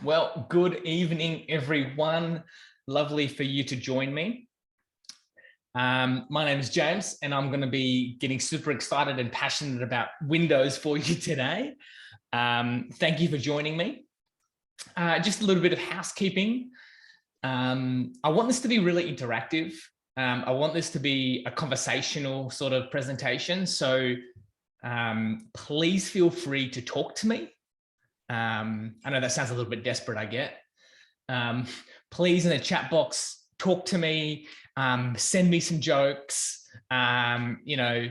Well, good evening, everyone. Lovely for you to join me. My name is James, and I'm going to be getting super excited and passionate about Windows for you today. Thank you for joining me. Just a little bit of housekeeping. I want this to be really interactive. I want this to be a conversational sort of presentation. So please feel free to talk to me. I know that sounds a little bit desperate, I get. Please, in the chat box, talk to me, send me some jokes. You know,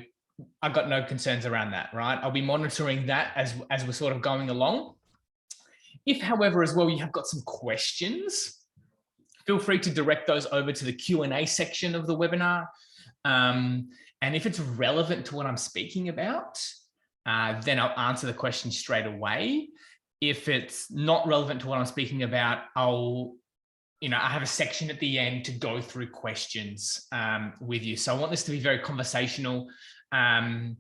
I've got no concerns around that, right? I'll be monitoring that as we're sort of going along. If, however, as well, you have got some questions, feel free to direct those over to the Q&A section of the webinar. And if it's relevant to what I'm speaking about, then I'll answer the question straight away. If it's not relevant to what I'm speaking about, I have a section at the end to go through questions with you. So I want this to be very conversational, and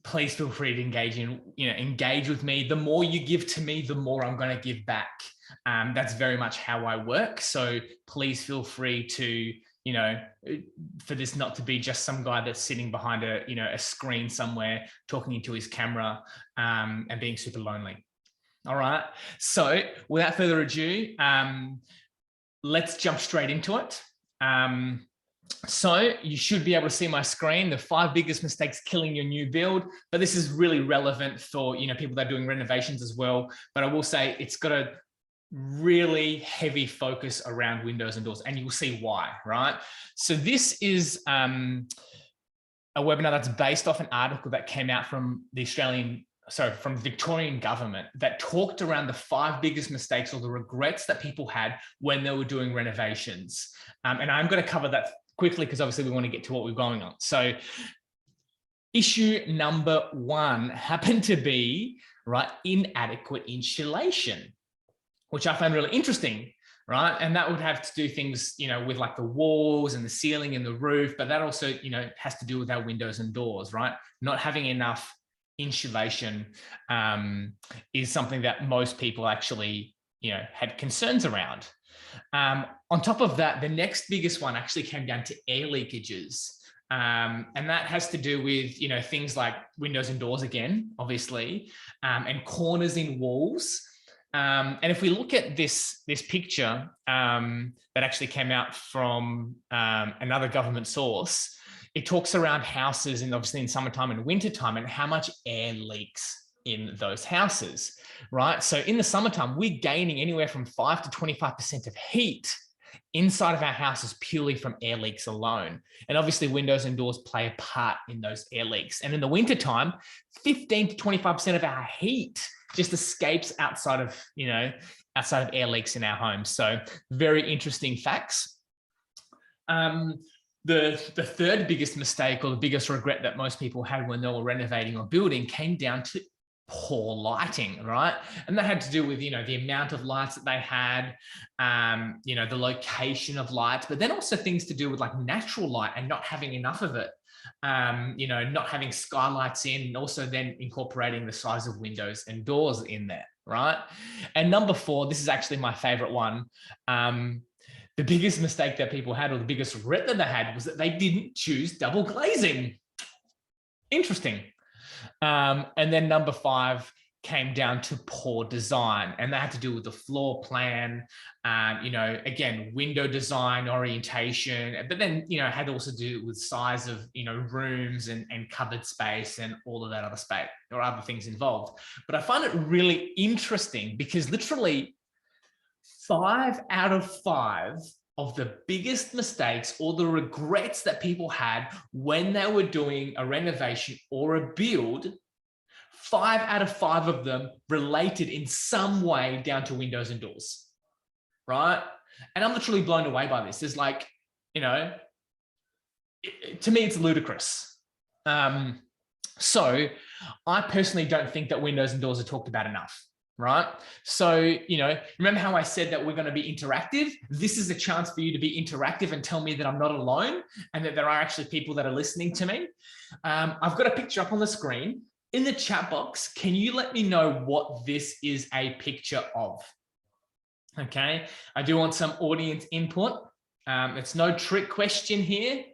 please feel free to engage with me. The more you give to me, the more I'm going to give back. That's very much how I work. So please feel free to, for this not to be just some guy that's sitting behind a screen somewhere talking into his camera and being super lonely. All right. So without further ado, let's jump straight into it. So you should be able to see my screen, the 5 biggest mistakes killing your new build, but this is really relevant for, people that are doing renovations as well. But I will say it's got a really heavy focus around windows and doors, and you'll see why, right? So this is a webinar that's based off an article that came out from from the Victorian government that talked around the 5 biggest mistakes or the regrets that people had when they were doing renovations. And I'm going to cover that quickly because obviously we want to get to what we're going on. So issue number 1 happened to be, right, inadequate insulation, which I found really interesting, right? And that would have to do things, with like the walls and the ceiling and the roof, but that also, has to do with our windows and doors, right? Not having enough insulation is something that most people actually, had concerns around. On top of that, the next biggest one actually came down to air leakages. And that has to do with, things like windows and doors again, obviously, and corners in walls. And if we look at this picture that actually came out from another government source, it talks around houses and obviously in summertime and wintertime and how much air leaks in those houses, right? So in the summertime, we're gaining anywhere from 5 to 25% of heat inside of our houses purely from air leaks alone. And obviously windows and doors play a part in those air leaks. And in the wintertime, 15 to 25% of our heat just escapes outside of air leaks in our homes. So very interesting facts. The third biggest mistake or the biggest regret that most people had when they were renovating or building came down to poor lighting, right? And that had to do with, the amount of lights that they had, the location of lights, but then also things to do with like natural light and not having enough of it. Not having skylights in, and also then incorporating the size of windows and doors in there, right? And number 4, this is actually my favorite one. The biggest mistake that people had, or the biggest regret that they had, was that they didn't choose double glazing. Interesting. And then number 5 came down to poor design, and that had to do with the floor plan, again, window design, orientation, but then, had also to do with size of, rooms and cupboard space and all of that other space or other things involved. But I find it really interesting because literally 5 out of 5 of the biggest mistakes or the regrets that people had when they were doing a renovation or a build, 5 out of 5 of them related in some way down to windows and doors, right? And I'm literally blown away by this. It's like, to me, it's ludicrous. So I personally don't think that windows and doors are talked about enough. Right? So, remember how I said that we're going to be interactive? This is a chance for you to be interactive and tell me that I'm not alone and that there are actually people that are listening to me. I've got a picture up on the screen in the chat box, can you let me know what this is a picture of? Okay, I do want some audience input. It's no trick question here,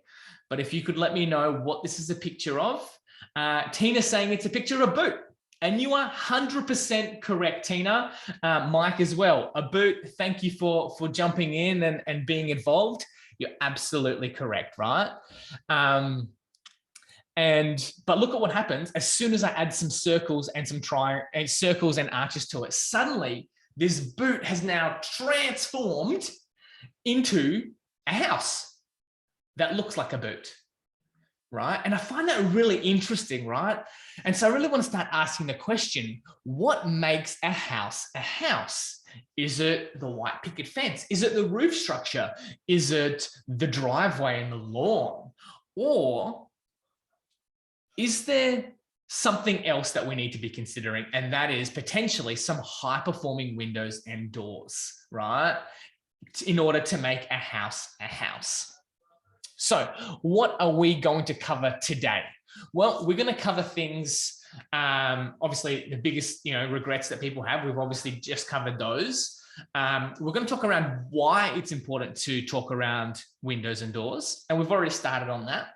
but if you could let me know what this is a picture of. Tina's saying it's a picture of a boot. And you are 100% correct, Tina. Mike as well. A boot, thank you for jumping in and being involved. You're absolutely correct, right? But look at what happens as soon as I add some circles and some circles and arches to it. Suddenly, this boot has now transformed into a house that looks like a boot. Right? And I find that really interesting, right? And so I really want to start asking the question, what makes a house a house? Is it the white picket fence? Is it the roof structure? Is it the driveway and the lawn? Or is there something else that we need to be considering? And that is potentially some high-performing windows and doors, right? In order to make a house a house. So what are we going to cover today? Well, we're going to cover things, obviously the biggest, regrets that people have. We've obviously just covered those. We're going to talk around why it's important to talk around windows and doors. And we've already started on that.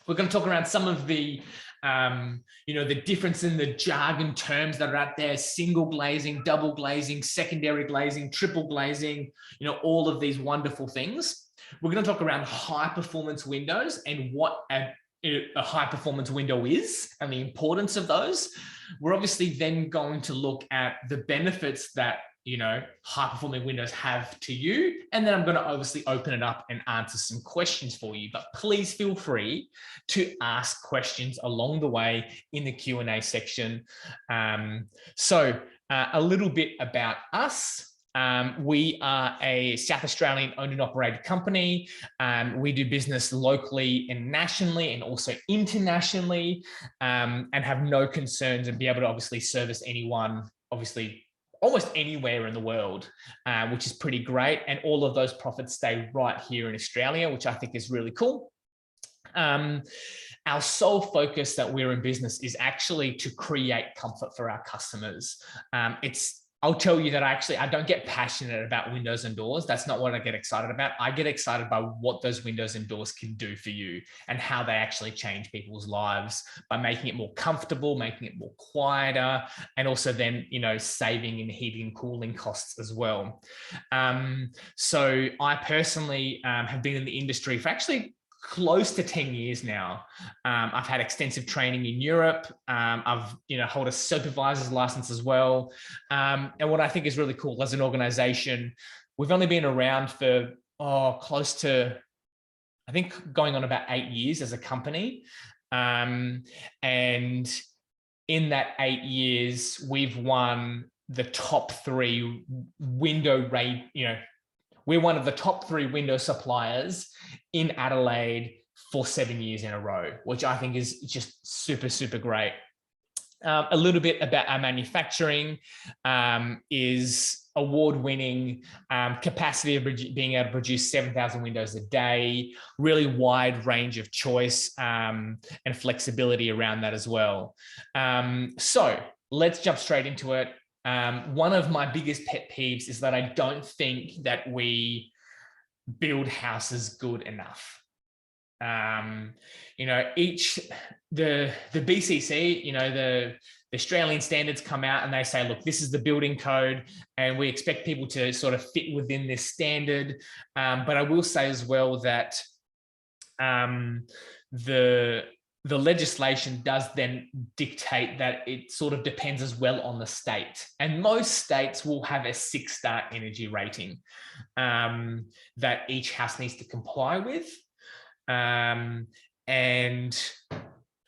We're going to talk around some of the, the difference in the jargon terms that are out there: single glazing, double glazing, secondary glazing, triple glazing, all of these wonderful things. We're going to talk around high performance windows and what a high performance window is and the importance of those. We're obviously then going to look at the benefits that, high performing windows have to you. And then I'm going to obviously open it up and answer some questions for you, but please feel free to ask questions along the way in the Q&A section. So a little bit about us. We are a South Australian owned and operated company. We do business locally and nationally and also internationally, and have no concerns and be able to obviously service anyone, obviously almost anywhere in the world, which is pretty great. And all of those profits stay right here in Australia, which I think is really cool. Our sole focus that we're in business is actually to create comfort for our customers. I'll tell you that I don't get passionate about windows and doors. That's not what I get excited about. I get excited by what those windows and doors can do for you and how they actually change people's lives by making it more comfortable, making it more quieter, and also then, saving in heating and cooling costs as well. So I personally have been in the industry for actually close to 10 years now. I've had extensive training in Europe. I've, hold a supervisor's license as well. And what I think is really cool as an organization, we've only been around for close to, I think, going on about 8 years as a company. And in that 8 years, we've won the top 3 window rate, we're one of the top 3 window suppliers in Adelaide for 7 years in a row, which I think is just super, super great. A little bit about our manufacturing is award-winning, capacity of being able to produce 7,000 windows a day, really wide range of choice and flexibility around that as well. So let's jump straight into it. One of my biggest pet peeves is that I don't think that we build houses good enough. The BCC, the Australian standards come out and they say, look, this is the building code and we expect people to sort of fit within this standard. But I will say as well that the legislation does then dictate that it sort of depends as well on the state. And most states will have a 6-star energy rating that each house needs to comply with. And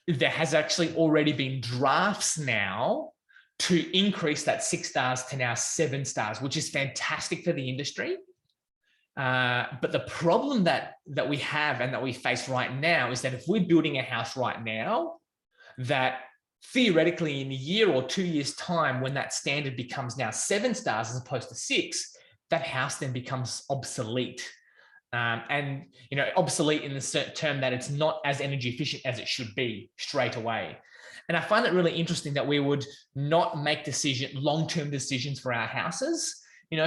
there has actually already been drafts now to increase that 6 stars to now 7 stars, which is fantastic for the industry. But the problem that we have and that we face right now is that if we're building a house right now, that theoretically in a year or 2 years' time, when that standard becomes now 7 stars as opposed to 6, that house then becomes obsolete. And obsolete in the term that it's not as energy efficient as it should be straight away. And I find it really interesting that we would not make long-term decisions for our houses.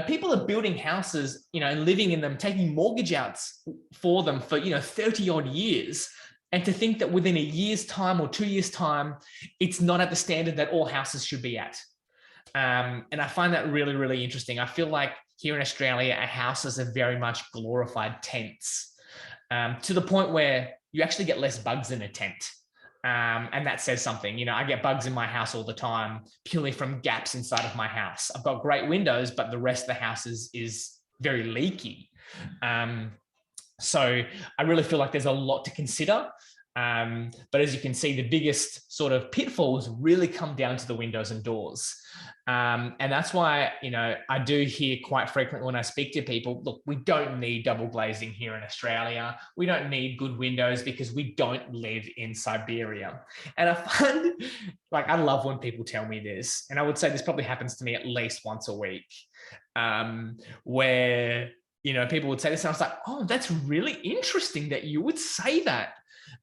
People are building houses, and living in them, taking mortgage outs for them for, 30 odd years. And to think that within a year's time or 2 years' time, it's not at the standard that all houses should be at. And I find that really, really interesting. I feel like here in Australia, our houses are very much glorified tents, to the point where you actually get less bugs in a tent. And that says something. I get bugs in my house all the time, purely from gaps inside of my house. I've got great windows, but the rest of the house is very leaky. So I really feel like there's a lot to consider. But as you can see, the biggest sort of pitfalls really come down to the windows and doors. And that's why, I do hear quite frequently when I speak to people, look, we don't need double glazing here in Australia. We don't need good windows because we don't live in Siberia. And I find, I love when people tell me this, and I would say this probably happens to me at least once a week, where, people would say this, and I was like, oh, that's really interesting that you would say that.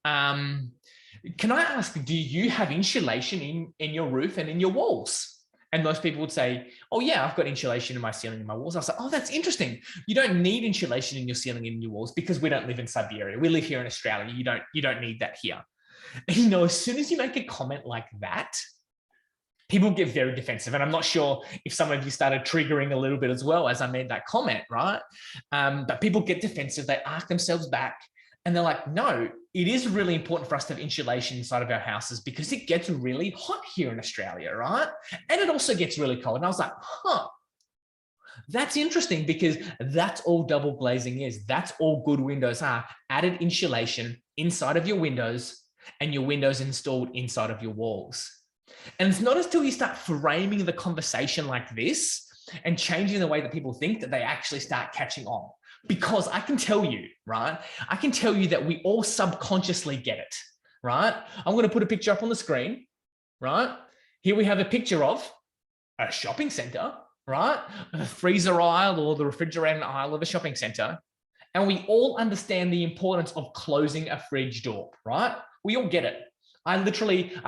Can I ask, do you have insulation in your roof and in your walls? And most people would say, oh yeah, I've got insulation in my ceiling and my walls. I was like, oh, that's interesting. You don't need insulation in your ceiling and in your walls because we don't live in Siberia. We live here in Australia. You don't need that here. And, as soon as you make a comment like that, people get very defensive. And I'm not sure if some of you started triggering a little bit as well as I made that comment, right? But people get defensive. They arc themselves back. And they're like, no, it is really important for us to have insulation inside of our houses because it gets really hot here in Australia, right? And it also gets really cold. And I was like, that's interesting because that's all double glazing is. That's all good windows are. Added insulation inside of your windows and your windows installed inside of your walls. And it's not until you start framing the conversation like this and changing the way that people think that they actually start catching on. Because I can tell you, right? I can tell you that we all subconsciously get it, right? I'm going to put a picture up on the screen, right? Here we have a picture of a shopping center, right? The freezer aisle or the refrigerator aisle of a shopping center. And we all understand the importance of closing a fridge door, right? We all get it. I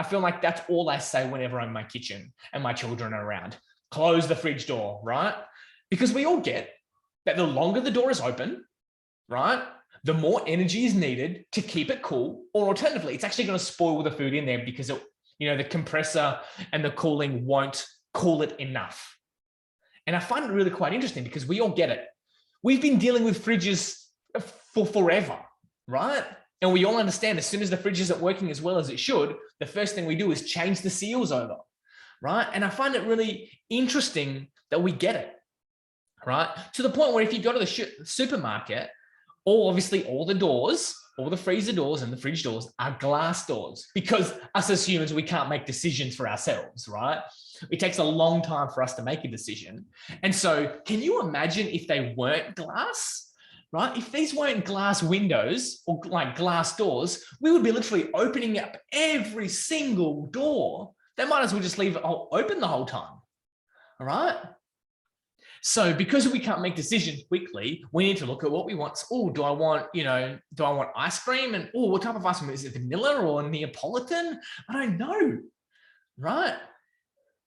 feel like that's all I say whenever I'm in my kitchen and my children are around. Close the fridge door, right? Because we all get that the longer the door is open, right, the more energy is needed to keep it cool, or alternatively, it's actually going to spoil the food in there because the compressor and the cooling won't cool it enough. And I find it really quite interesting because we all get it. We've been dealing with fridges for forever, right? And we all understand as soon as the fridge isn't working as well as it should, the first thing we do is change the seals over, right? And I find it really interesting that we get it. Right? To the point where if you go to the supermarket, obviously all the doors, all the freezer doors and the fridge doors are glass doors because us as humans, we can't make decisions for ourselves, right? It takes a long time for us to make a decision. And so can you imagine if they weren't glass, right? If these weren't glass windows or like glass doors, we would be literally opening up every single door. They might as well just leave it open the whole time, all right? So because we can't make decisions quickly, we need to look at what we want. Oh, do I want ice cream? And what type of ice cream? Is it vanilla or Neapolitan? I don't know, right?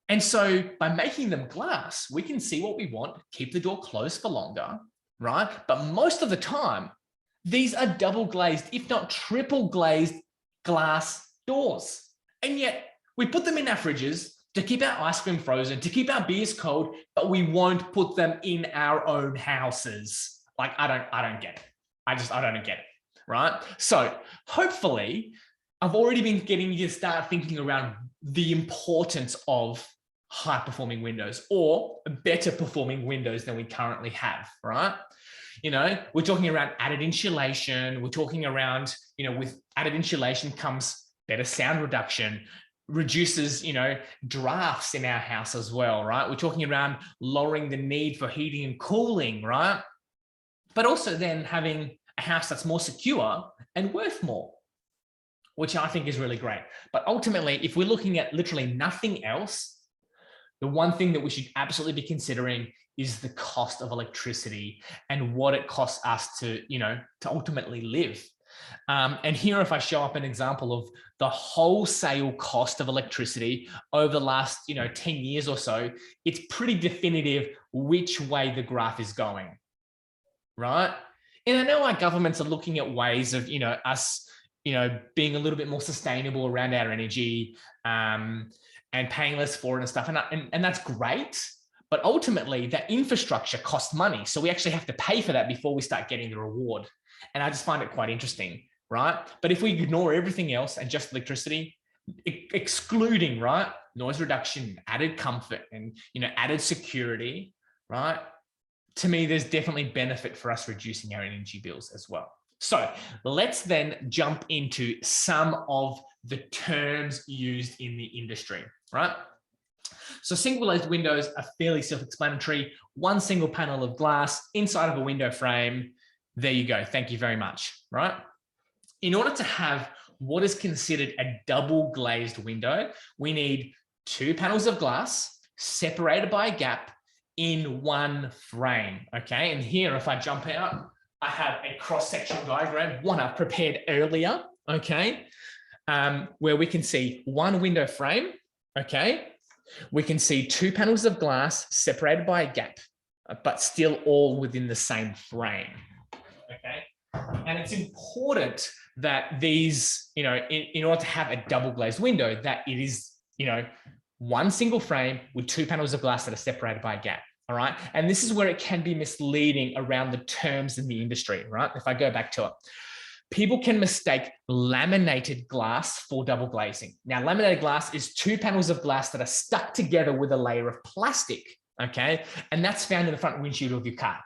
And so by making them glass, we can see what we want, keep the door closed for longer, right? But most of the time, these are double glazed, if not triple glazed glass doors. And yet we put them in our fridges to keep our ice cream frozen, to keep our beers cold, but we won't put them in our own houses. Like, I don't get it. I don't get it, right? So hopefully I've already been getting you to start thinking around the importance of high performing windows or better performing windows than we currently have, right? We're talking around added insulation. We're talking around, with added insulation comes better sound reduction, reduces, drafts in our house as well, right? We're talking around lowering the need for heating and cooling, right? But also then having a house that's more secure and worth more, which I think is really great. But ultimately, if we're looking at literally nothing else, the one thing that we should absolutely be considering is the cost of electricity and what it costs us to ultimately live. And here, if I show up an example of the wholesale cost of electricity over the last, 10 years or so, it's pretty definitive which way the graph is going, right? And I know our governments are looking at ways of, us, being a little bit more sustainable around our energy, and paying less for it and stuff. And that's great. But ultimately, that infrastructure costs money. So we actually have to pay for that before we start getting the reward. And I just find it quite interesting, right? But if we ignore everything else and just electricity, excluding, right, noise reduction, added comfort, and, added security, right? To me, there's definitely benefit for us reducing our energy bills as well. So let's then jump into some of the terms used in the industry, right? So single glazed windows are fairly self-explanatory. One single panel of glass inside of a window frame. There you go. Thank you very much, right? In order to have what is considered a double glazed window, we need 2 panels of glass separated by a gap in one frame, okay? And here, if I jump out, I have a cross-section diagram, one I've prepared earlier, okay? Where we can see one window frame, okay? We can see 2 panels of glass separated by a gap, but still all within the same frame, okay? And it's important that these, in order to have a double glazed window, that it is, one single frame with 2 panels of glass that are separated by a gap, all right? And this is where it can be misleading around the terms in the industry, right? If I go back to it. People can mistake laminated glass for double glazing. Now, laminated glass is 2 panels of glass that are stuck together with a layer of plastic, okay? And that's found in the front windshield of your car,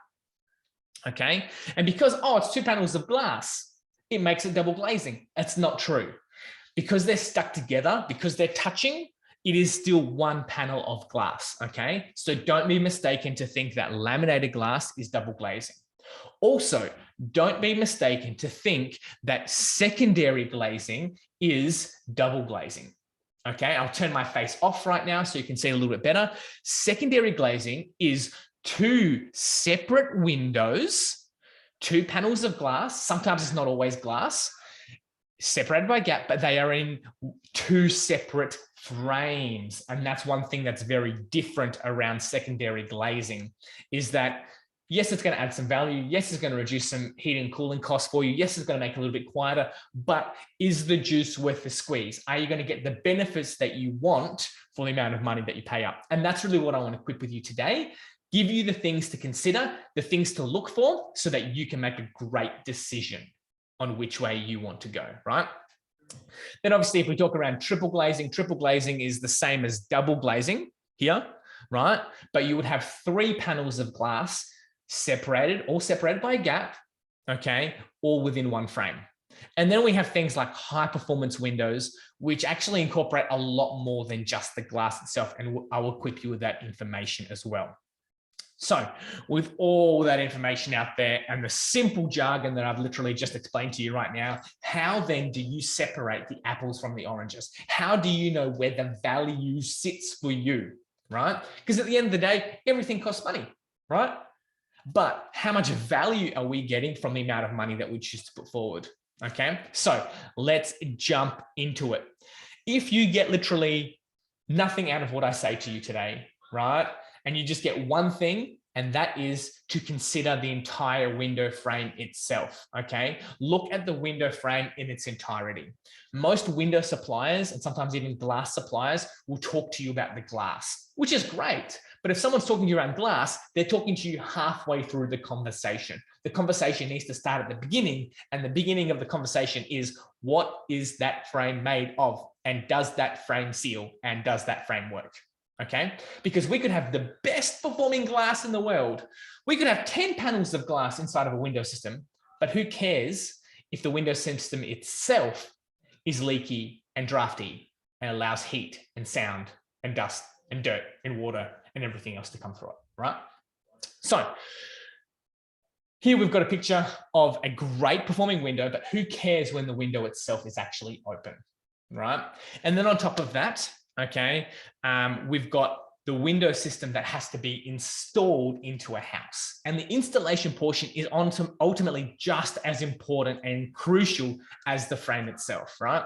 okay? And because, it's 2 panels of glass, it makes it double glazing. That's not true. Because they're stuck together, because they're touching, it is still one panel of glass, okay? So don't be mistaken to think that laminated glass is double glazing. Also, don't be mistaken to think that secondary glazing is double glazing. Okay, I'll turn my face off right now so you can see a little bit better. Secondary glazing is 2 separate windows, 2 panels of glass. Sometimes it's not always glass, separated by a gap, but they are in 2 separate frames. And that's one thing that's very different around secondary glazing, is that yes, it's going to add some value. Yes, it's going to reduce some heating and cooling costs for you. Yes, it's going to make it a little bit quieter, but is the juice worth the squeeze? Are you going to get the benefits that you want for the amount of money that you pay up? And that's really what I want to equip with you today. Give you the things to consider, the things to look for, so that you can make a great decision on which way you want to go, right? Then obviously, if we talk around triple glazing is the same as double glazing here, right? But you would have 3 panels of glass all separated by a gap, okay, all within one frame. And then we have things like high performance windows, which actually incorporate a lot more than just the glass itself. And I will equip you with that information as well. So with all that information out there and the simple jargon that I've literally just explained to you right now, how then do you separate the apples from the oranges? How do you know where the value sits for you, right? Because at the end of the day, everything costs money, right? But how much value are we getting from the amount of money that we choose to put forward? Okay, so let's jump into it. If you get literally nothing out of what I say to you today, right? And you just get one thing, and that is to consider the entire window frame itself, okay? Look at the window frame in its entirety. Most window suppliers, and sometimes even glass suppliers, will talk to you about the glass, which is great. But if someone's talking to you around glass, they're talking to you halfway through the conversation. The conversation needs to start at the beginning, and the beginning of the conversation is, what is that frame made of? And does that frame seal? And does that frame work? Okay, because we could have the best performing glass in the world. We could have 10 panels of glass inside of a window system, but who cares if the window system itself is leaky and drafty and allows heat and sound and dust and dirt and water and everything else to come through it, right? So here we've got a picture of a great performing window, but who cares when the window itself is actually open, right? And then on top of that, okay, we've got the window system that has to be installed into a house. And the installation portion is ultimately just as important and crucial as the frame itself, right?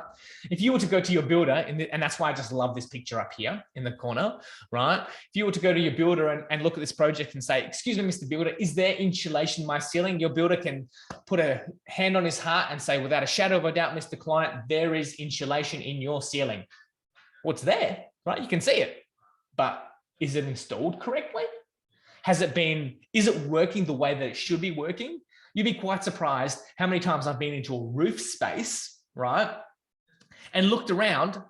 If you were to go to your builder, and that's why I just love this picture up here in the corner, right? If you were to go to your builder and look at this project and say, excuse me, Mr. Builder, is there insulation in my ceiling? Your builder can put a hand on his heart and say, without a shadow of a doubt, Mr. Client, there is insulation in your ceiling. What's there, right? You can see it, but is it installed correctly? Is it working the way that it should be working? You'd be quite surprised how many times I've been into a roof space, right? And looked around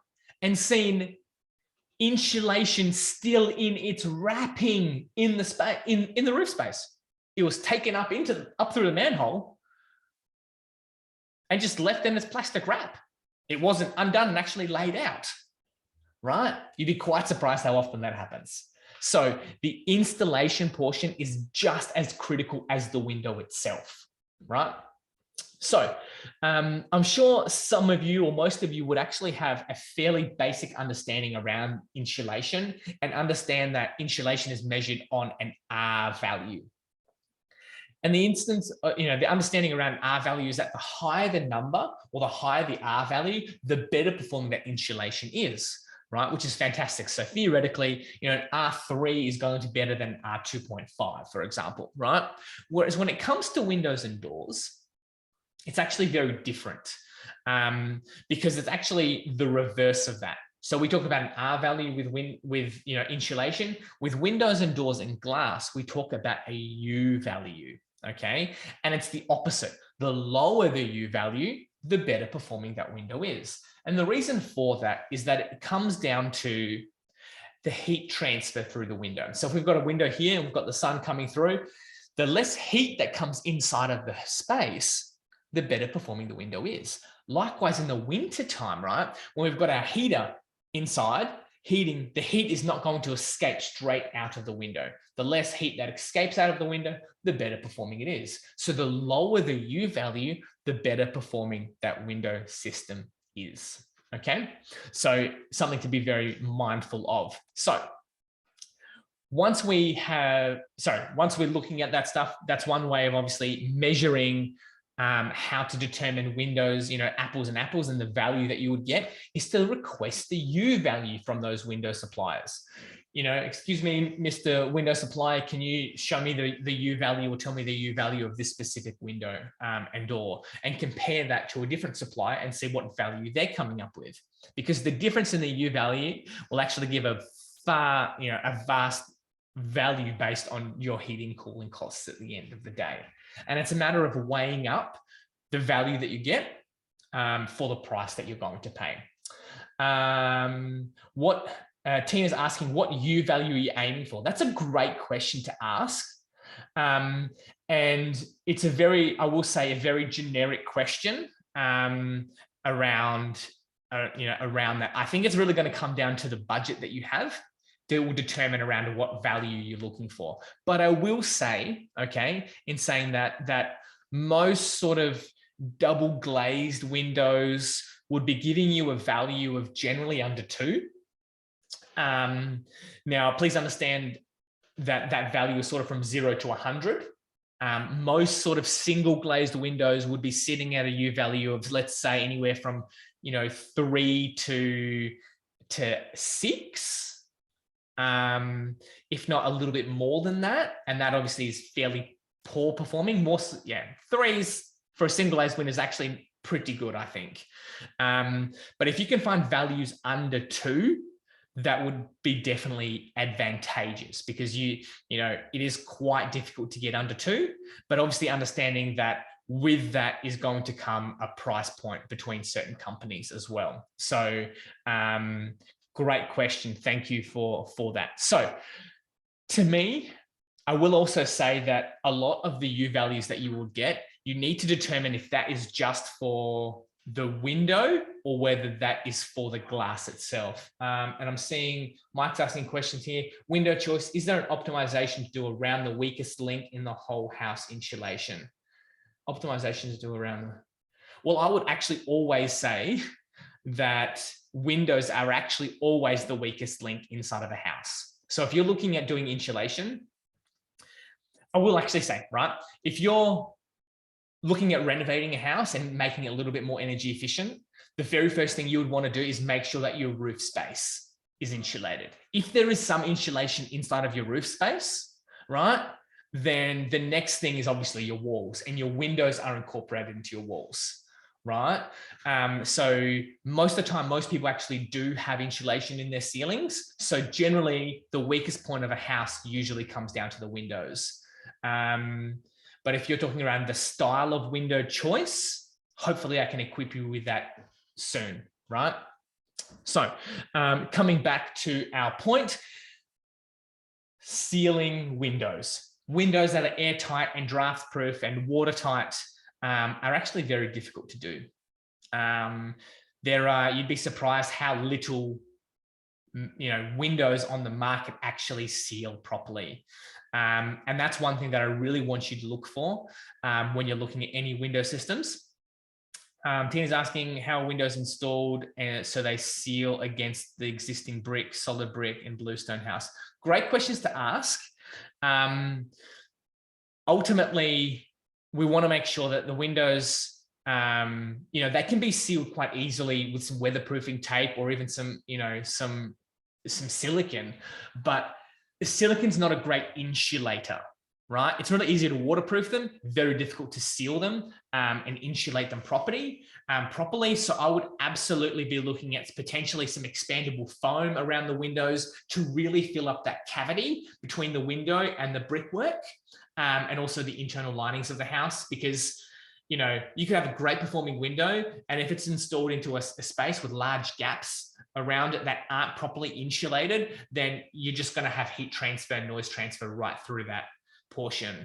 and seen insulation still in its wrapping in the space, in the roof space. It was taken up through the manhole and just left in its plastic wrap. It wasn't undone and actually laid out. Right? You'd be quite surprised how often that happens. So the installation portion is just as critical as the window itself, right? So I'm sure some of you or most of you would actually have a fairly basic understanding around insulation and understand that insulation is measured on an R value. And the the understanding around R value is that the higher the number or the higher the R value, the better performing that insulation is. Right, which is fantastic. So theoretically, an R3 is going to be better than R2.5, for example, right? Whereas when it comes to windows and doors, it's actually very different because it's actually the reverse of that. So we talk about an R value with insulation. With windows and doors and glass, we talk about a U value, okay? And it's the opposite. The lower the U value, the better performing that window is. And the reason for that is that it comes down to the heat transfer through the window. So if we've got a window here and we've got the sun coming through, the less heat that comes inside of the space, the better performing the window is. Likewise, in the winter time, right, when we've got our heater inside, heating, the heat is not going to escape straight out of the window. The less heat that escapes out of the window, the better performing it is. So the lower the U value, the better performing that window system is. Okay, so something to be very mindful of. So once we're looking at that stuff, that's one way of obviously measuring how to determine windows, apples and apples, and the value that you would get is to request the U value from those window suppliers. Excuse me, Mr. Window Supplier, can you show me the U value or tell me the U value of this specific window and door, and compare that to a different supplier and see what value they're coming up with? Because the difference in the U value will actually give a vast value based on your heating cooling costs at the end of the day. And it's a matter of weighing up the value that you get for the price that you're going to pay. Tina's asking, what U value are you aiming for? That's a great question to ask. And it's I will say, a very generic question around that. I think it's really going to come down to the budget that you have. That will determine around what value you're looking for. But I will say, okay, in saying that most sort of double glazed windows would be giving you a value of generally under 2. Now, please understand that value is sort of from 0 to 100. Most sort of single glazed windows would be sitting at a U value of, let's say, anywhere from 3 to 6. If not a little bit more than that, and that obviously is fairly poor performing. 3s for a single glazed window is actually pretty good, I think. But if you can find values under 2, that would be definitely advantageous, because it is quite difficult to get under 2, but obviously understanding that with that is going to come a price point between certain companies as well. So great question. Thank you for that. So to me, I will also say that a lot of the U values that you will get, you need to determine if that is just for the window or whether that is for the glass itself. And I'm seeing Mike's asking questions here. Window choice, is there an optimization to do around the weakest link in the whole house insulation? Optimizations to do around, well, I would actually always say that windows are actually always the weakest link inside of a house. So if you're looking at doing insulation, I will actually say, right, if you're looking at renovating a house and making it a little bit more energy efficient, the very first thing you would want to do is make sure that your roof space is insulated. If there is some insulation inside of your roof space, right, then the next thing is obviously your walls, and your windows are incorporated into your walls, right? So most of the time, most people actually do have insulation in their ceilings. So generally, the weakest point of a house usually comes down to the windows. But if you're talking around the style of window choice, hopefully I can equip you with that soon, right? So coming back to our point, ceiling windows. Windows that are airtight and draft proof and watertight are actually very difficult to do. You'd be surprised how little, windows on the market actually seal properly. And that's one thing that I really want you to look for when you're looking at any window systems. Tina's asking how are windows installed so they seal against the existing brick, solid brick, and bluestone house. Great questions to ask. Ultimately, we want to make sure that the windows, they can be sealed quite easily with some weatherproofing tape or even some silicone, but the silicone's not a great insulator, right? It's really easy to waterproof them, very difficult to seal them and insulate them properly. So I would absolutely be looking at potentially some expandable foam around the windows to really fill up that cavity between the window and the brickwork, and also the internal linings of the house, because you could have a great performing window, and if it's installed into a space with large gaps around it that aren't properly insulated, then you're just going to have heat transfer, noise transfer right through that portion.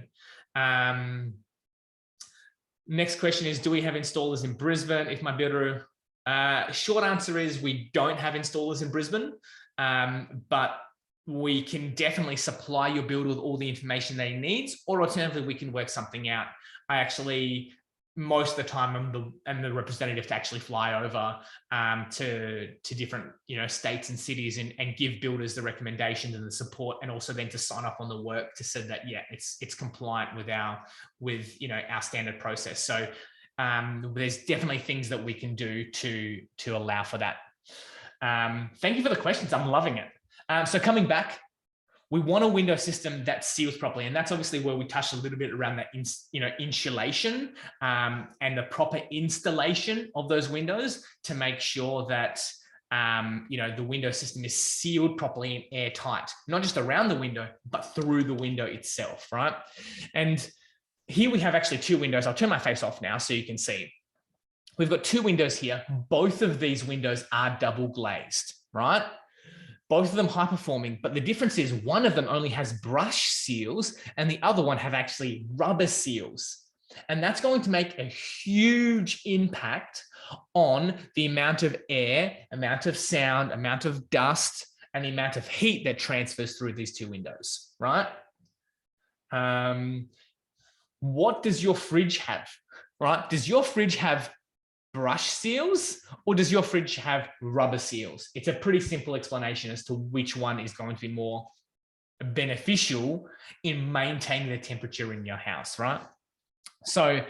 Next question is, do we have installers in Brisbane? If my builder, short answer is we don't have installers in Brisbane, but we can definitely supply your builder with all the information that he needs, or alternatively, we can work something out. I actually, most of the time, I'm the representative to actually fly over to different states and cities and give builders the recommendations and the support, and also then to sign up on the work to say that it's compliant with our standard process. So there's definitely things that we can do to allow for that. Thank you for the questions. I'm loving it. So coming back, we want a window system that seals properly. And that's obviously where we touched a little bit around that, insulation and the proper installation of those windows to make sure that, the window system is sealed properly and airtight, not just around the window, but through the window itself, right? And here we have actually two windows. I'll turn my face off now so you can see. We've got two windows here. Both of these windows are double glazed, right? Both of them high performing, but the difference is one of them only has brush seals and the other one have actually rubber seals. And that's going to make a huge impact on the amount of air, amount of sound, amount of dust, and the amount of heat that transfers through these two windows, right? What does your fridge have, right? Does your fridge have brush seals or does your fridge have rubber seals? It's a pretty simple explanation as to which one is going to be more beneficial in maintaining the temperature in your house, right? So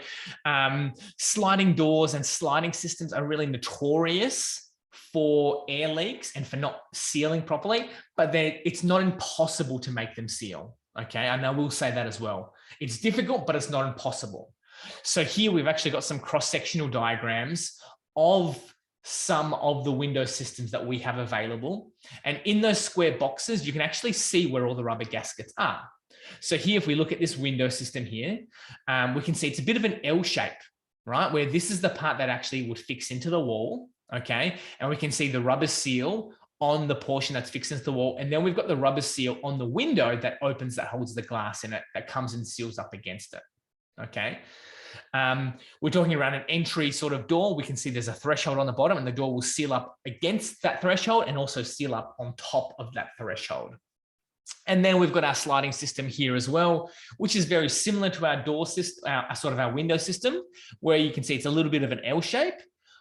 sliding doors and sliding systems are really notorious for air leaks and for not sealing properly, but it's not impossible to make them seal, okay? And I will say that as well. It's difficult, but it's not impossible. So here we've actually got some cross-sectional diagrams of some of the window systems that we have available. And in those square boxes, you can actually see where all the rubber gaskets are. So here, if we look at this window system here, we can see it's a bit of an L shape, right? Where this is the part that actually would fix into the wall, okay? And we can see the rubber seal on the portion that's fixed into the wall. And then we've got the rubber seal on the window that opens, that holds the glass in it, that comes and seals up against it, okay? We're talking around an entry sort of door. We can see there's a threshold on the bottom and the door will seal up against that threshold and also seal up on top of that threshold. And then we've got our sliding system here as well, which is very similar to our door system, our window system, where you can see it's a little bit of an L shape,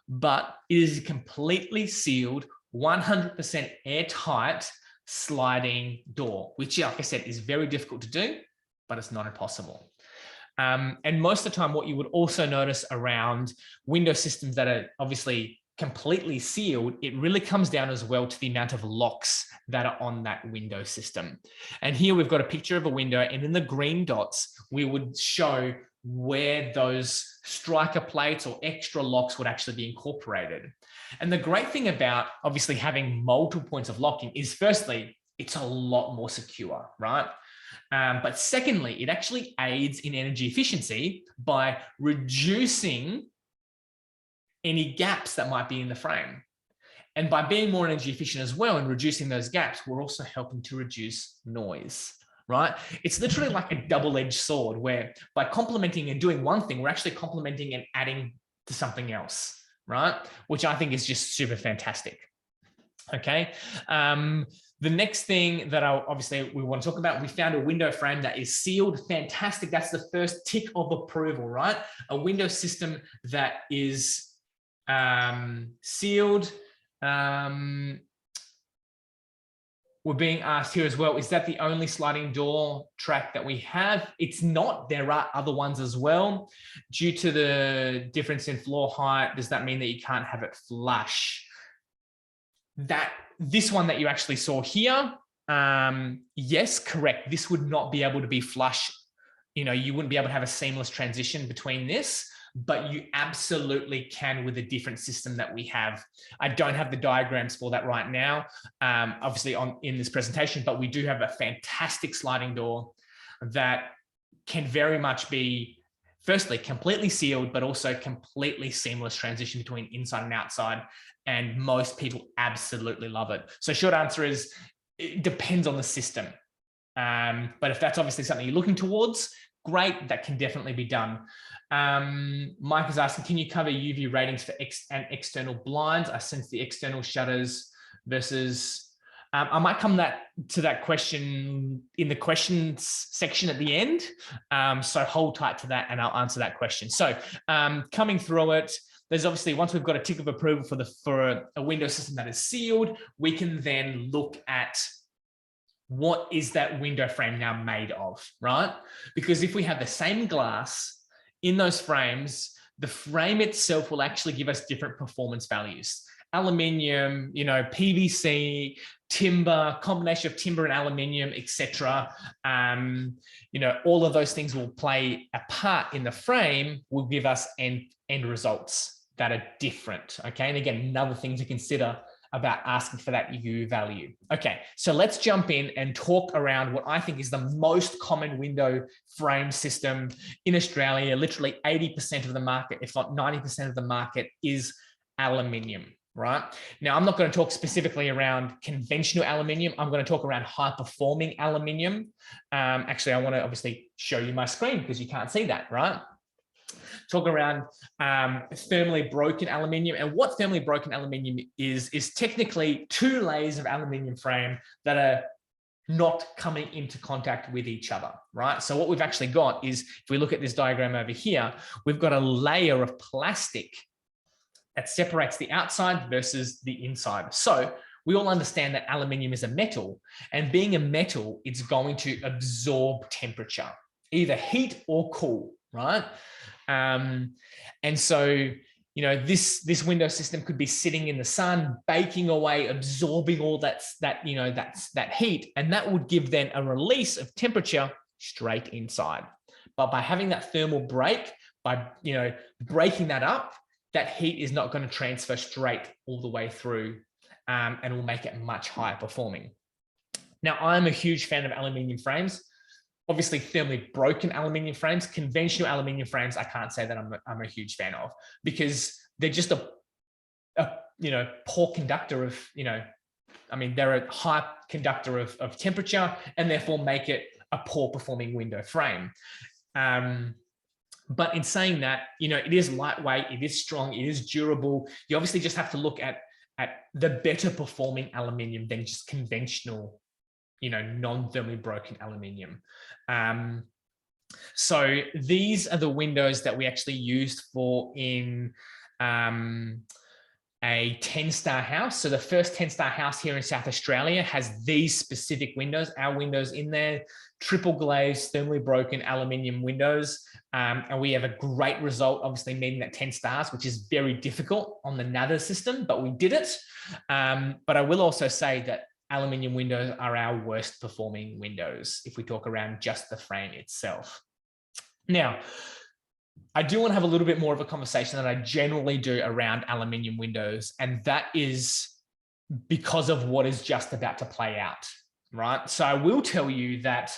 but it is completely sealed, 100% airtight sliding door, which, like I said, is very difficult to do, but it's not impossible. And most of the time, what you would also notice around window systems that are obviously completely sealed, it really comes down as well to the amount of locks that are on that window system. And here we've got a picture of a window, and in the green dots, we would show where those striker plates or extra locks would actually be incorporated. And the great thing about obviously having multiple points of locking is, firstly, it's a lot more secure, right? But secondly, it actually aids in energy efficiency by reducing any gaps that might be in the frame. And by being more energy efficient as well and reducing those gaps, we're also helping to reduce noise, right? It's literally like a double-edged sword, where by complementing and doing one thing, we're actually complementing and adding to something else, right? Which I think is just super fantastic. Okay. The next thing that obviously we want to talk about, we found a window frame that is sealed. Fantastic. That's the first tick of approval, right? A window system that is sealed. We're being asked here as well, is that the only sliding door track that we have? It's not. There are other ones as well. Due to the difference in floor height, does that mean that you can't have it flush? This one that you actually saw here, yes, correct. This would not be able to be flush. You wouldn't be able to have a seamless transition between this, but you absolutely can with a different system that we have. I don't have the diagrams for that right now, obviously in this presentation, but we do have a fantastic sliding door that can very much be, firstly, completely sealed, but also completely seamless transition between inside and outside. And most people absolutely love it. So short answer is, it depends on the system. But if that's obviously something you're looking towards, great, that can definitely be done. Mike is asking, can you cover UV ratings for external blinds? I sense the external shutters versus, I might come to that question in the questions section at the end. So hold tight to that and I'll answer that question. So coming through it, there's obviously, once we've got a tick of approval for a window system that is sealed, we can then look at what is that window frame now made of, right? Because if we have the same glass in those frames, the frame itself will actually give us different performance values. Aluminium, PVC, timber, combination of timber and aluminium, etc. All of those things will play a part in the frame, will give us end results that are different. Okay, and again, another thing to consider about asking for that U value. Okay, so let's jump in and talk around what I think is the most common window frame system in Australia. Literally 80% of the market, if not 90% of the market, is aluminium, right? Now, I'm not going to talk specifically around conventional aluminium. I'm going to talk around high-performing aluminium. Actually, I want to obviously show you my screen because you can't see that, right? Talk around thermally broken aluminium. And what thermally broken aluminium is technically two layers of aluminium frame that are not coming into contact with each other, right? So what we've actually got is, if we look at this diagram over here, we've got a layer of plastic that separates the outside versus the inside. So we all understand that aluminium is a metal, and being a metal, it's going to absorb temperature, either heat or cool, right? And so, this window system could be sitting in the sun, baking away, absorbing all that heat, and that would give then a release of temperature straight inside. But by having that thermal break, by breaking that up, that heat is not going to transfer straight all the way through, and will make it much higher performing. Now, I'm a huge fan of aluminium frames. Obviously, thermally broken aluminium frames. Conventional aluminium frames, I can't say that I'm a huge fan of, because they're just a poor conductor of, they're a high conductor of temperature, and therefore make it a poor performing window frame. But in saying that, it is lightweight, it is strong, it is durable. You obviously just have to look at the better performing aluminium than just conventional, non-thermally broken aluminium. So these are the windows that we actually used in a 10-star house. So the first 10-star house here in South Australia has these specific windows, our windows in there, triple glazed, thermally broken aluminium windows. And we have a great result, obviously meeting that 10 stars, which is very difficult on the NADA system, but we did it. But I will also say that aluminium windows are our worst performing windows if we talk around just the frame itself. Now, I do want to have a little bit more of a conversation that I generally do around aluminium windows, and that is because of what is just about to play out, right? So I will tell you that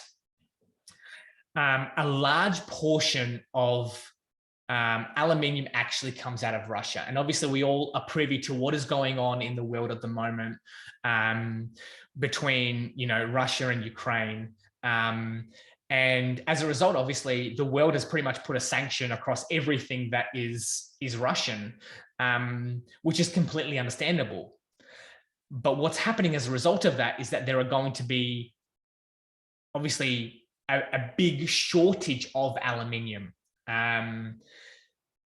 a large portion of aluminium actually comes out of Russia. And obviously we all are privy to what is going on in the world at the moment between, Russia and Ukraine. And as a result, obviously, the world has pretty much put a sanction across everything that is Russian, which is completely understandable. But what's happening as a result of that is that there are going to be, obviously, a big shortage of aluminium.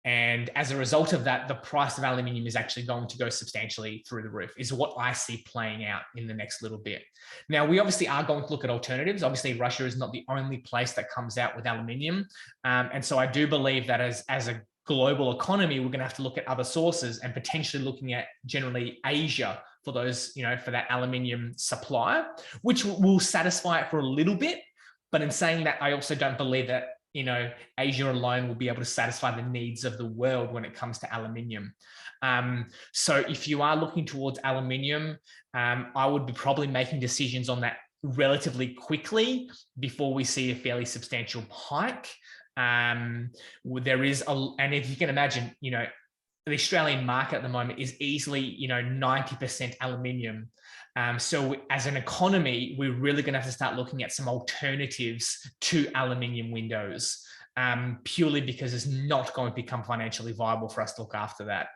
And as a result of that, the price of aluminium is actually going to go substantially through the roof, is what I see playing out in the next little bit. Now, we obviously are going to look at alternatives. Obviously, Russia is not the only place that comes out with aluminium. And so I do believe that as a global economy, we're going to have to look at other sources and potentially looking at generally Asia for those, for that aluminium supply, which will satisfy it for a little bit. But in saying that, I also don't believe that Asia alone will be able to satisfy the needs of the world when it comes to aluminium. So if you are looking towards aluminium, I would be probably making decisions on that relatively quickly before we see a fairly substantial hike. There is, and if you can imagine, the Australian market at the moment is easily, 90% aluminium. So as an economy, we're really going to have to start looking at some alternatives to aluminium windows, purely because it's not going to become financially viable for us to look after that.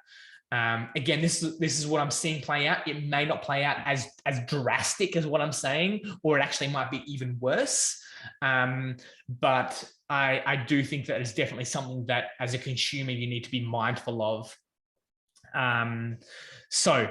Again, this is what I'm seeing play out. It may not play out as drastic as what I'm saying, or it actually might be even worse. But I do think that it's definitely something that as a consumer, you need to be mindful of. So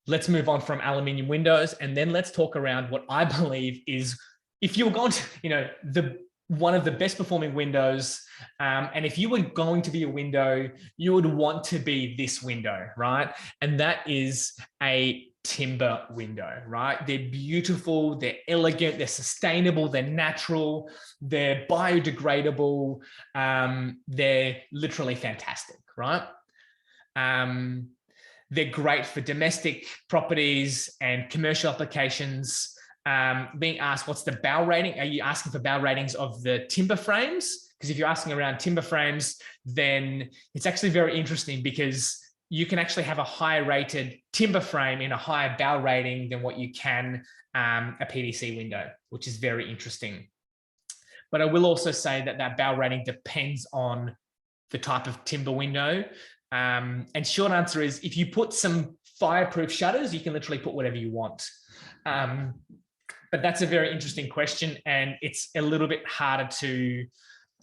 let's move on from aluminium windows, and then let's talk around what I believe is, if you're going to, one of the best performing windows, and if you were going to be a window, you would want to be this window, right? And that is a timber window, right? They're beautiful, they're elegant, they're sustainable, they're natural, they're biodegradable, they're literally fantastic, right? They're great for domestic properties and commercial applications. Being asked, what's the BAL rating? Are you asking for BAL ratings of the timber frames? Because if you're asking around timber frames, then it's actually very interesting, because you can actually have a higher rated timber frame in a higher BAL rating than what you can a PVC window, which is very interesting. But I will also say that that BAL rating depends on the type of timber window. And short answer is, if you put some fireproof shutters, you can literally put whatever you want. But that's a very interesting question, and it's a little bit harder to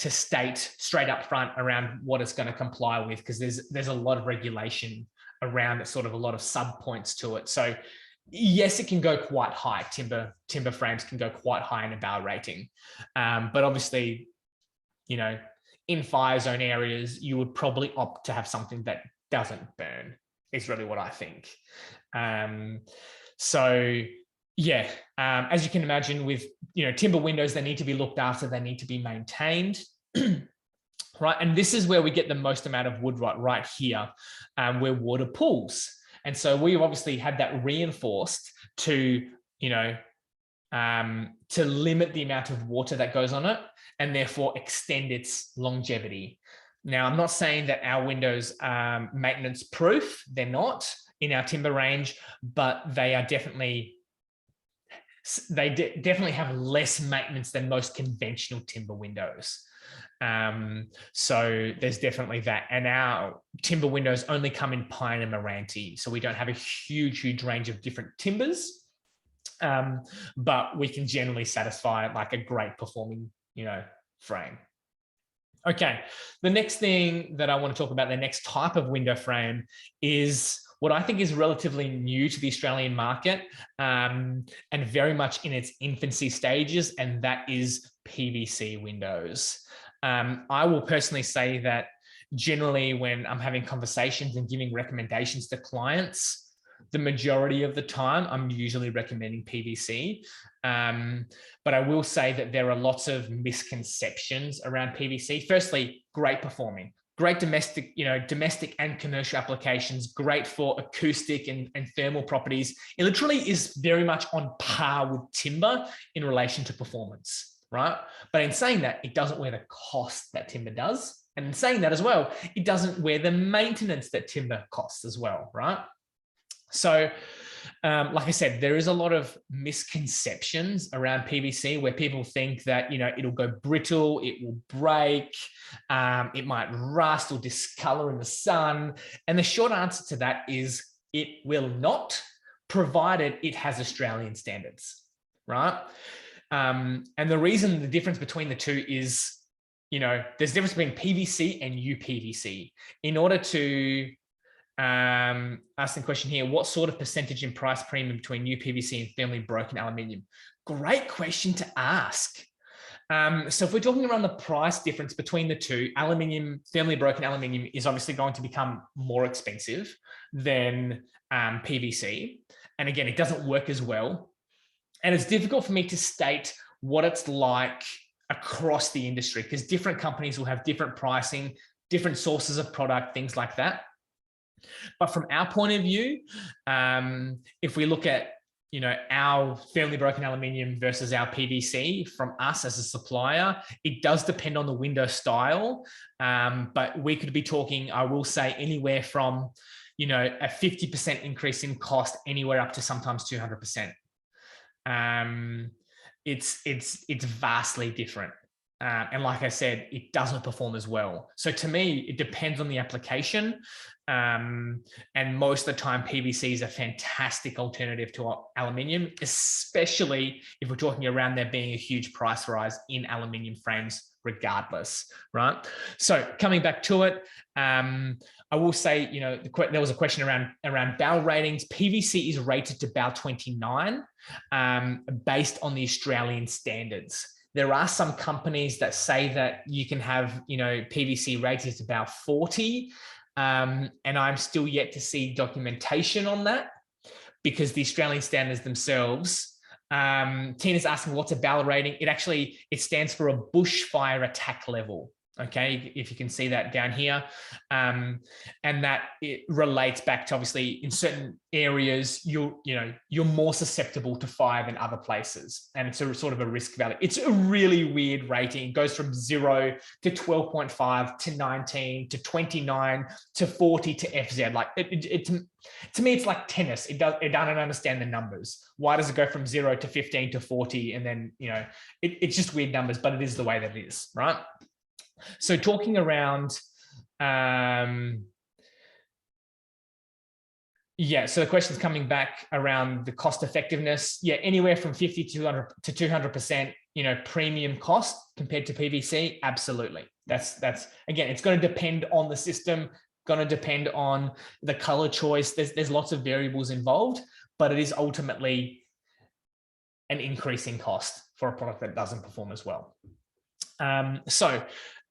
state straight up front around what it's going to comply with, because there's a lot of regulation around it, sort of a lot of sub points to it. So yes, it can go quite high. Timber frames can go quite high in a BAL rating, but obviously, in fire zone areas, you would probably opt to have something that doesn't burn, is really what I think. So yeah, as you can imagine, with timber windows, they need to be looked after, they need to be maintained. Right, and this is where we get the most amount of wood rot, right here, where water pools. And so we've obviously had that reinforced to limit the amount of water that goes on it, and therefore extend its longevity. Now, I'm not saying that our windows are maintenance proof. They're not in our timber range, but they are definitely, definitely have less maintenance than most conventional timber windows. So there's definitely that. And our timber windows only come in pine and Meranti. So we don't have a huge range of different timbers. But we can generally satisfy like a great performing, frame. Okay, the next thing that I want to talk about, the next type of window frame, is what I think is relatively new to the Australian market, and very much in its infancy stages, and that is PVC windows. I will personally say that generally when I'm having conversations and giving recommendations to clients, the majority of the time, I'm usually recommending PVC. But I will say that there are lots of misconceptions around PVC. Firstly, great performing, great domestic, domestic and commercial applications, great for acoustic and thermal properties. It literally is very much on par with timber in relation to performance, right? But in saying that, it doesn't wear the cost that timber does. And in saying that as well, it doesn't wear the maintenance that timber costs as well, right? So, like I said, there is a lot of misconceptions around PVC where people think that, it'll go brittle, it will break, it might rust or discolor in the sun. And the short answer to that is it will not, provided it has Australian standards, right? And the reason the difference between the two is, there's a difference between PVC and UPVC. In order to ask the question here, what sort of percentage in price premium between UPVC and thermally broken aluminium? Great question to ask. So if we're talking around the price difference between the two, aluminium, thermally broken aluminium is obviously going to become more expensive than PVC. And again, it doesn't work as well. And it's difficult for me to state what it's like across the industry because different companies will have different pricing, different sources of product, things like that. But from our point of view, if we look at, our thermally broken aluminium versus our PVC from us as a supplier, it does depend on the window style. But we could be talking, I will say, anywhere from, a 50% increase in cost, anywhere up to sometimes 200%. It's vastly different. And like I said, it doesn't perform as well. So to me, it depends on the application. And most of the time, PVC is a fantastic alternative to aluminium, especially if we're talking around there being a huge price rise in aluminium frames regardless, right? So coming back to it, I will say, there was a question around BAL ratings. PVC is rated to BAL 29 based on the Australian standards. There are some companies that say that you can have, PVC rated to about 40, and I'm still yet to see documentation on that because the Australian standards themselves. Tina's asking what's a BAL rating. It stands for a bushfire attack level. Okay, if you can see that down here, and that it relates back to obviously in certain areas you're more susceptible to fire than other places, and it's a sort of a risk value. It's a really weird rating. It goes from 0 to 12.5 to 19 to 29 to 40 to FZ. Like to me, it's like tennis. It don't understand the numbers. Why does it go from 0 to 15 to 40, and then it's just weird numbers, but it is the way that it is, right? So talking around, so the question's coming back around the cost effectiveness. Yeah, anywhere from 50 to 200%, premium cost compared to PVC. Absolutely. That's again, it's going to depend on the system, going to depend on the color choice. There's lots of variables involved, but it is ultimately an increase in cost for a product that doesn't perform as well.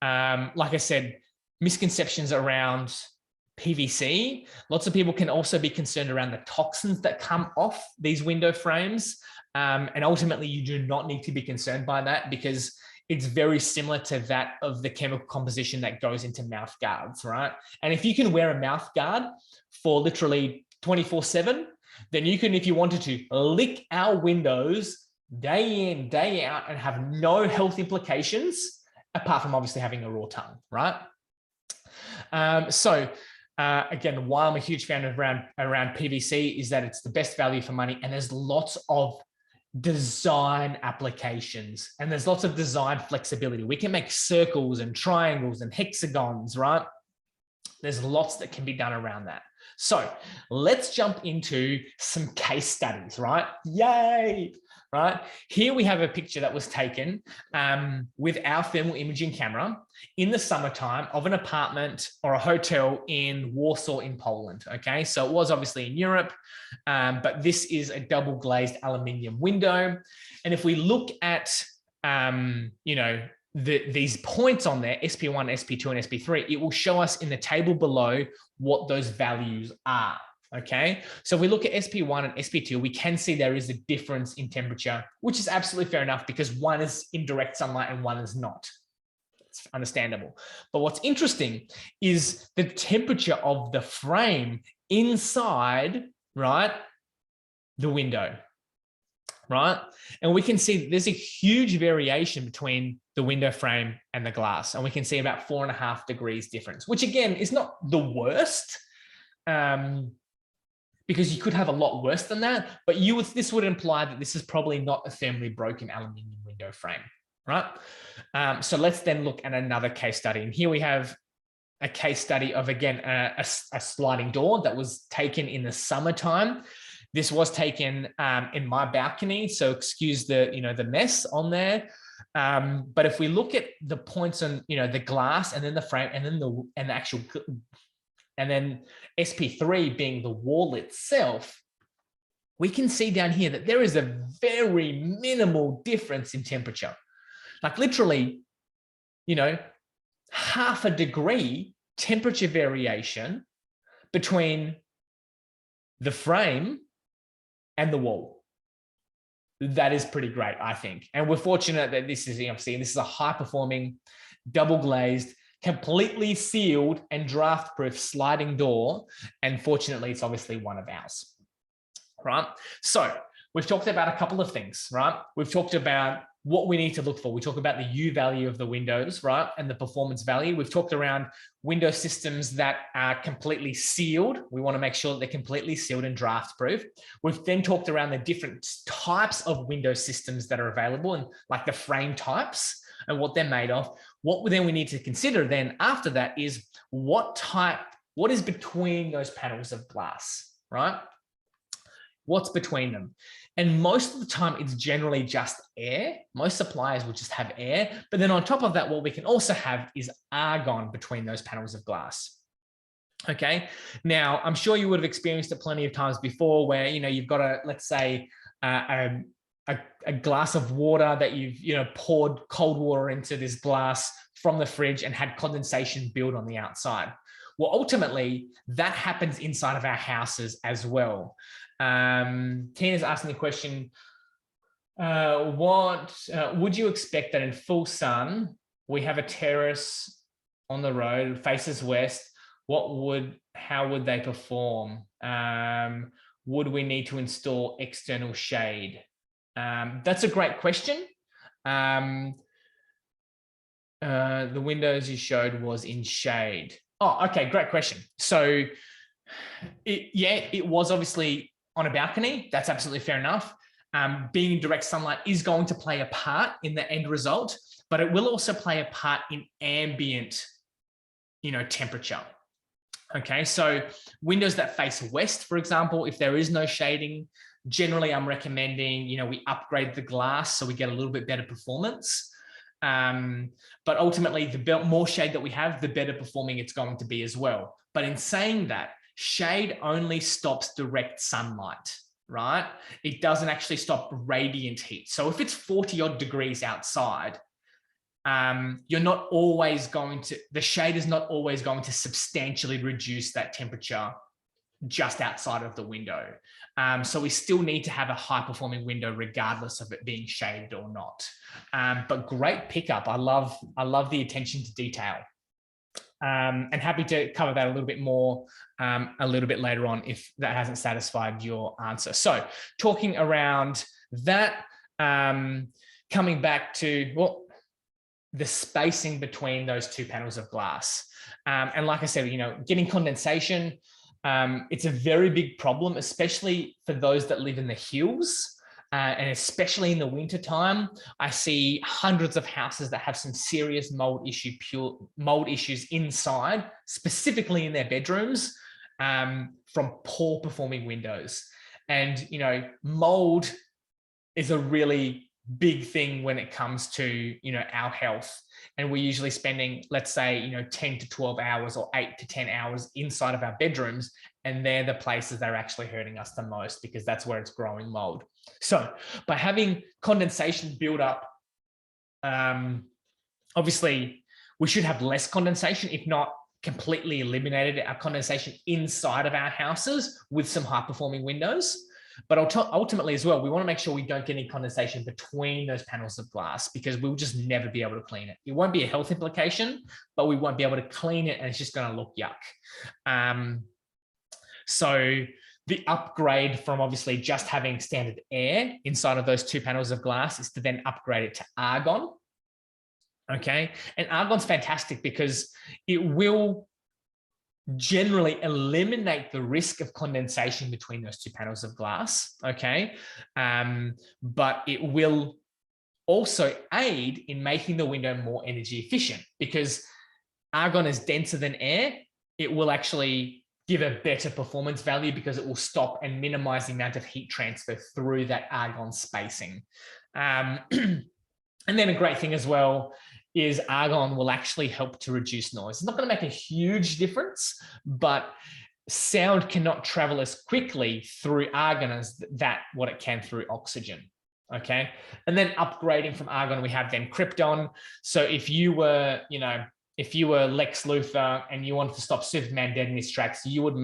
Like I said, misconceptions around PVC. Lots of people can also be concerned around the toxins that come off these window frames. And ultimately, you do not need to be concerned by that because it's very similar to that of the chemical composition that goes into mouth guards, right? And if you can wear a mouth guard for literally 24/7, then you can, if you wanted to, lick our windows day in, day out and have no health implications apart from obviously having a raw tongue, right? Again, why I'm a huge fan of around PVC is that it's the best value for money, and there's lots of design applications and there's lots of design flexibility. We can make circles and triangles and hexagons, right? There's lots that can be done around that. So let's jump into some case studies, right? Yay! right? Here we have a picture that was taken with our thermal imaging camera in the summertime of an apartment or a hotel in Warsaw in Poland, okay? So it was obviously in Europe, but this is a double glazed aluminium window. And if we look at, you know, these points on there, SP1, SP2, and SP3, it will show us in the table below what those values are. Okay, so if we look at SP1 and SP2, we can see there is a difference in temperature, which is absolutely fair enough because one is in direct sunlight and one is not. It's understandable. But what's interesting is the temperature of the frame inside, right, the window, right? And we can see there's a huge variation between the window frame and the glass. And we can see about 4.5 degrees difference, which again is not the worst. Because you could have a lot worse than that, but this would imply that this is probably not a thermally broken aluminium window frame, right? So let's then look at another case study. And here we have a case study of, again, a sliding door that was taken in the summertime. This was taken in my balcony, so excuse the, you know, the mess on there. But if we look at the points on, you know, the glass and then the frame and then the actual, and then SP3 being the wall itself, we can see down here that there is a very minimal difference in temperature. Like literally, you know, 0.5 degree temperature variation between the frame and the wall. That is pretty great, I think. And we're fortunate that this is, obviously, this is a high performing, double glazed, completely sealed and draft proof sliding door. And fortunately, it's obviously one of ours, right? So we've talked about a couple of things, right? We've talked about what we need to look for. We talk about the U value of the windows, right? And the performance value. We've talked around window systems that are completely sealed. We want to make sure that they're completely sealed and draft proof. We've then talked around the different types of window systems that are available and like the frame types and what they're made of. What then we need to consider then after that is what is between those panels of glass, right? What's between them? And most of the time, it's generally just air. Most suppliers will just have air. But then on top of that, what we can also have is argon between those panels of glass. Okay. Now, I'm sure you would have experienced it plenty of times before where, you know, you've got a, let's say, a glass of water that you've, you know, poured cold water into this glass from the fridge and had condensation build on the outside. Well, ultimately, that happens inside of our houses as well. Tina's asking the question, would you expect that in full sun, we have a terrace on the road, faces west, how would they perform? Would we need to install external shade? That's a great question. The windows you showed was in shade. Oh, okay, great question. So it was obviously on a balcony. That's absolutely fair enough. Being in direct sunlight is going to play a part in the end result, but it will also play a part in ambient, you know, temperature. Okay, so windows that face west, for example, if there is no shading, generally I'm recommending, you know, we upgrade the glass so we get a little bit better performance. But ultimately, the more shade that we have, the better performing it's going to be as well. But in saying that, shade only stops direct sunlight, right? It doesn't actually stop radiant heat. So if it's 40 odd degrees outside, you're not always going to, the shade is not always going to substantially reduce that temperature just outside of the window. So we still need to have a high performing window regardless of it being shaded or not. But great pickup. I love the attention to detail. And happy to cover that a little bit more a little bit later on if that hasn't satisfied your answer. So talking around that, coming back to, well, the spacing between those two panels of glass. And like I said, you know, getting condensation, it's a very big problem, especially for those that live in the hills. And especially in the winter time, I see hundreds of houses that have some serious mold issues inside, specifically in their bedrooms, from poor performing windows. And, you know, mold is a really big thing when it comes to, you know, our health. And we're usually spending, let's say, you know, 10 to 12 hours or 8 to 10 hours inside of our bedrooms. And they're the places that are actually hurting us the most, because that's where it's growing mold. So by having condensation build up, obviously we should have less condensation, if not completely eliminated our condensation inside of our houses with some high performing windows. But ultimately as well, we want to make sure we don't get any condensation between those panels of glass, because we'll just never be able to clean it. It won't be a health implication, but we won't be able to clean it, and it's just going to look yuck. So the upgrade from obviously just having standard air inside of those two panels of glass is to then upgrade it to argon. Okay, and argon's fantastic because it will generally eliminate the risk of condensation between those two panels of glass. Okay, but it will also aid in making the window more energy efficient, because argon is denser than air. It will actually give a better performance value because it will stop and minimize the amount of heat transfer through that argon spacing. And then a great thing as well is argon will actually help to reduce noise. It's not going to make a huge difference, but sound cannot travel as quickly through argon as what it can through oxygen. Okay, and then upgrading from argon, we have then krypton. So if you were, you know, if you were Lex Luthor and you wanted to stop Superman dead in his tracks, you would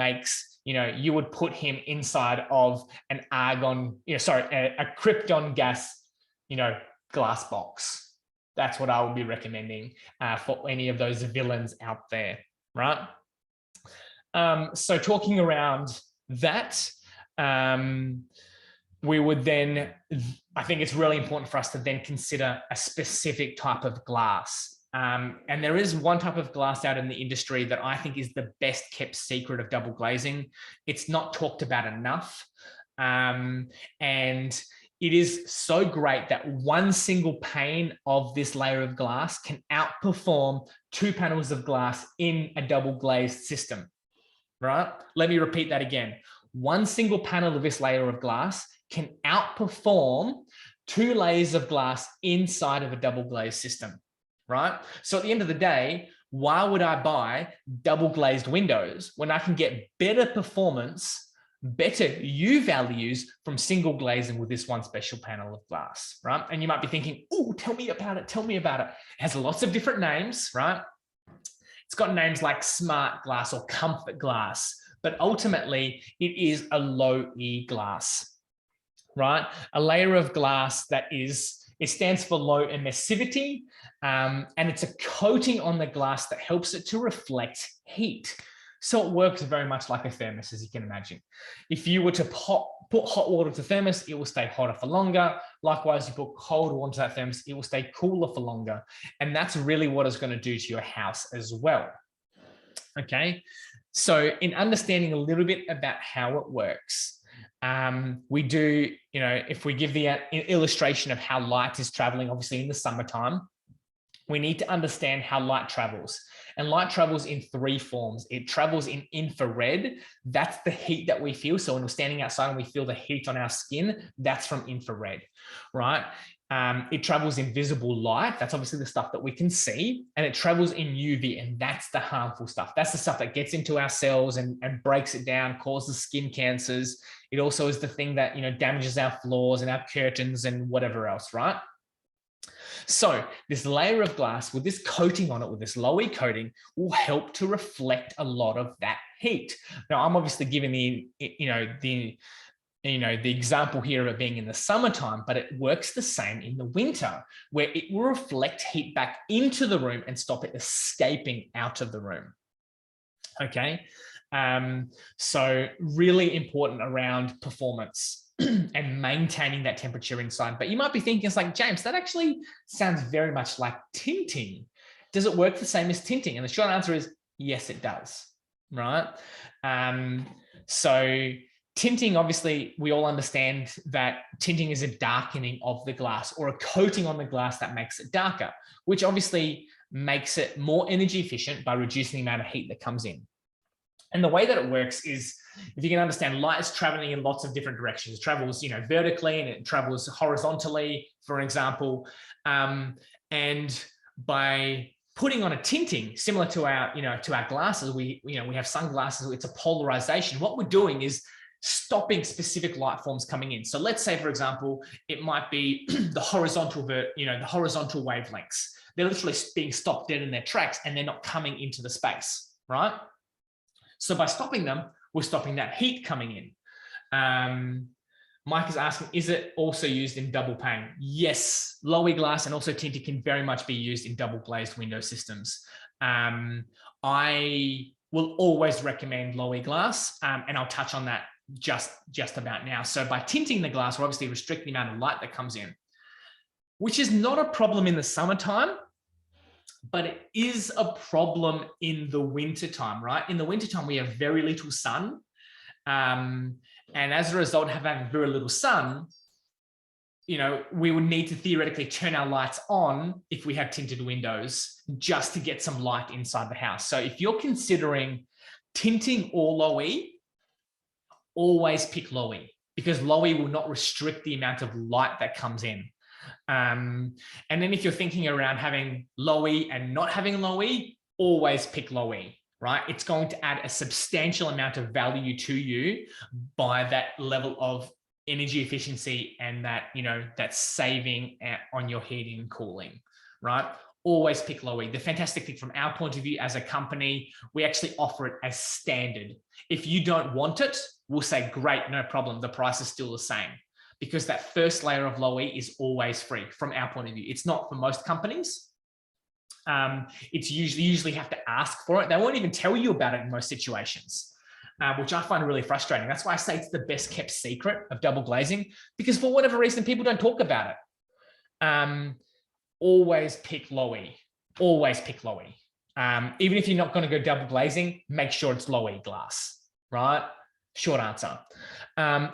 you would put him inside of an argon, a krypton gas, glass box. That's what I would be recommending for any of those villains out there, right? So talking around that, we would then, I think it's really important for us to then consider a specific type of glass. And there is one type of glass out in the industry that I think is the best kept secret of double glazing. It's not talked about enough. And it is so great that one single pane of this layer of glass can outperform two panels of glass in a double glazed system, right? Let me repeat that again. One single panel of this layer of glass can outperform two layers of glass inside of a double glazed system, right? So at the end of the day, why would I buy double glazed windows when I can get better performance, better U values from single glazing with this one special panel of glass, right? And you might be thinking, oh, tell me about it, tell me about it. It has lots of different names, right? It's got names like smart glass or comfort glass, but ultimately it is a low E glass, right? A layer of glass that it stands for low emissivity, and it's a coating on the glass that helps it to reflect heat. So it works very much like a thermos, as you can imagine. If you were to put hot water to thermos, it will stay hotter for longer. Likewise, you put cold water to that thermos, it will stay cooler for longer. And that's really what it's going to do to your house as well. Okay, so in understanding a little bit about how it works, we do, if we give the illustration of how light is traveling, obviously in the summertime, we need to understand how light travels. And light travels in three forms. It travels in infrared. That's the heat that we feel. So when we're standing outside and we feel the heat on our skin, that's from infrared, right? It travels in visible light. That's obviously the stuff that we can see. And it travels in UV, and that's the harmful stuff. That's the stuff that gets into our cells and breaks it down, causes skin cancers. It also is the thing that, damages our floors and our curtains and whatever else, right? So this layer of glass with this coating on it, with this low E coating, will help to reflect a lot of that heat. Now, I'm obviously giving the example here of it being in the summertime, but it works the same in the winter, where it will reflect heat back into the room and stop it escaping out of the room. Okay, so really important around performance and maintaining that temperature inside. But you might be thinking, it's like, James, that actually sounds very much like tinting. Does it work the same as tinting? And the short answer is yes, it does, right? So tinting, obviously, we all understand that tinting is a darkening of the glass or a coating on the glass that makes it darker, which obviously makes it more energy efficient by reducing the amount of heat that comes in. And the way that it works is, if you can understand, light is traveling in lots of different directions. It travels, vertically, and it travels horizontally, for example. And by putting on a tinting similar to our glasses, we have sunglasses. It's a polarization. What we're doing is stopping specific light forms coming in. So let's say, for example, it might be the horizontal wavelengths. They're literally being stopped dead in their tracks, and they're not coming into the space, right? So by stopping them, we're stopping that heat coming in. Mike is asking, is it also used in double pane? Yes, low-E glass and also tinting can very much be used in double glazed window systems. I will always recommend low-E glass, and I'll touch on that just about now. So by tinting the glass, we're obviously restricting the amount of light that comes in, which is not a problem in the summertime, but it is a problem in the wintertime, right? In the wintertime, we have very little sun. And as a result of having very little sun, we would need to theoretically turn our lights on if we have tinted windows just to get some light inside the house. So if you're considering tinting or low-E, always pick low-E, because low-E will not restrict the amount of light that comes in. And then if you're thinking around having low-E and not having low-E, always pick low-E, right? It's going to add a substantial amount of value to you by that level of energy efficiency and that, that saving on your heating and cooling, right? Always pick low-E. The fantastic thing from our point of view as a company, we actually offer it as standard. If you don't want it, we'll say, great, no problem. The price is still the same, because that first layer of low-E is always free from our point of view. It's not for most companies. It's usually have to ask for it. They won't even tell you about it in most situations, which I find really frustrating. That's why I say it's the best kept secret of double glazing, because for whatever reason, people don't talk about it. Always pick low-E. Always pick low-E. Even if you're not going to go double glazing, make sure it's low-E glass, right? Short answer.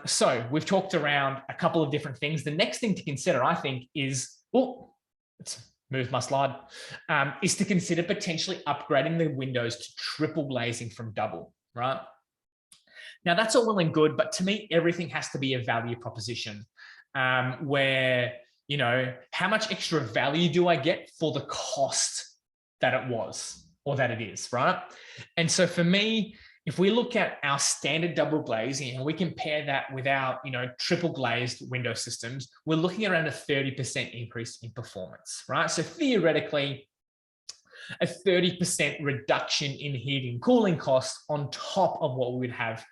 So we've talked around a couple of different things. The next thing to consider, I think, is, let's move my slide, is to consider potentially upgrading the windows to triple glazing from double, right? Now that's all well and good, but to me, everything has to be a value proposition, where, how much extra value do I get for the cost that it was or that it is, right? And so for me, if we look at our standard double glazing and we compare that with our, triple glazed window systems, we're looking at around a 30% increase in performance, right? So theoretically, a 30% reduction in heating and cooling costs on top of what we would have,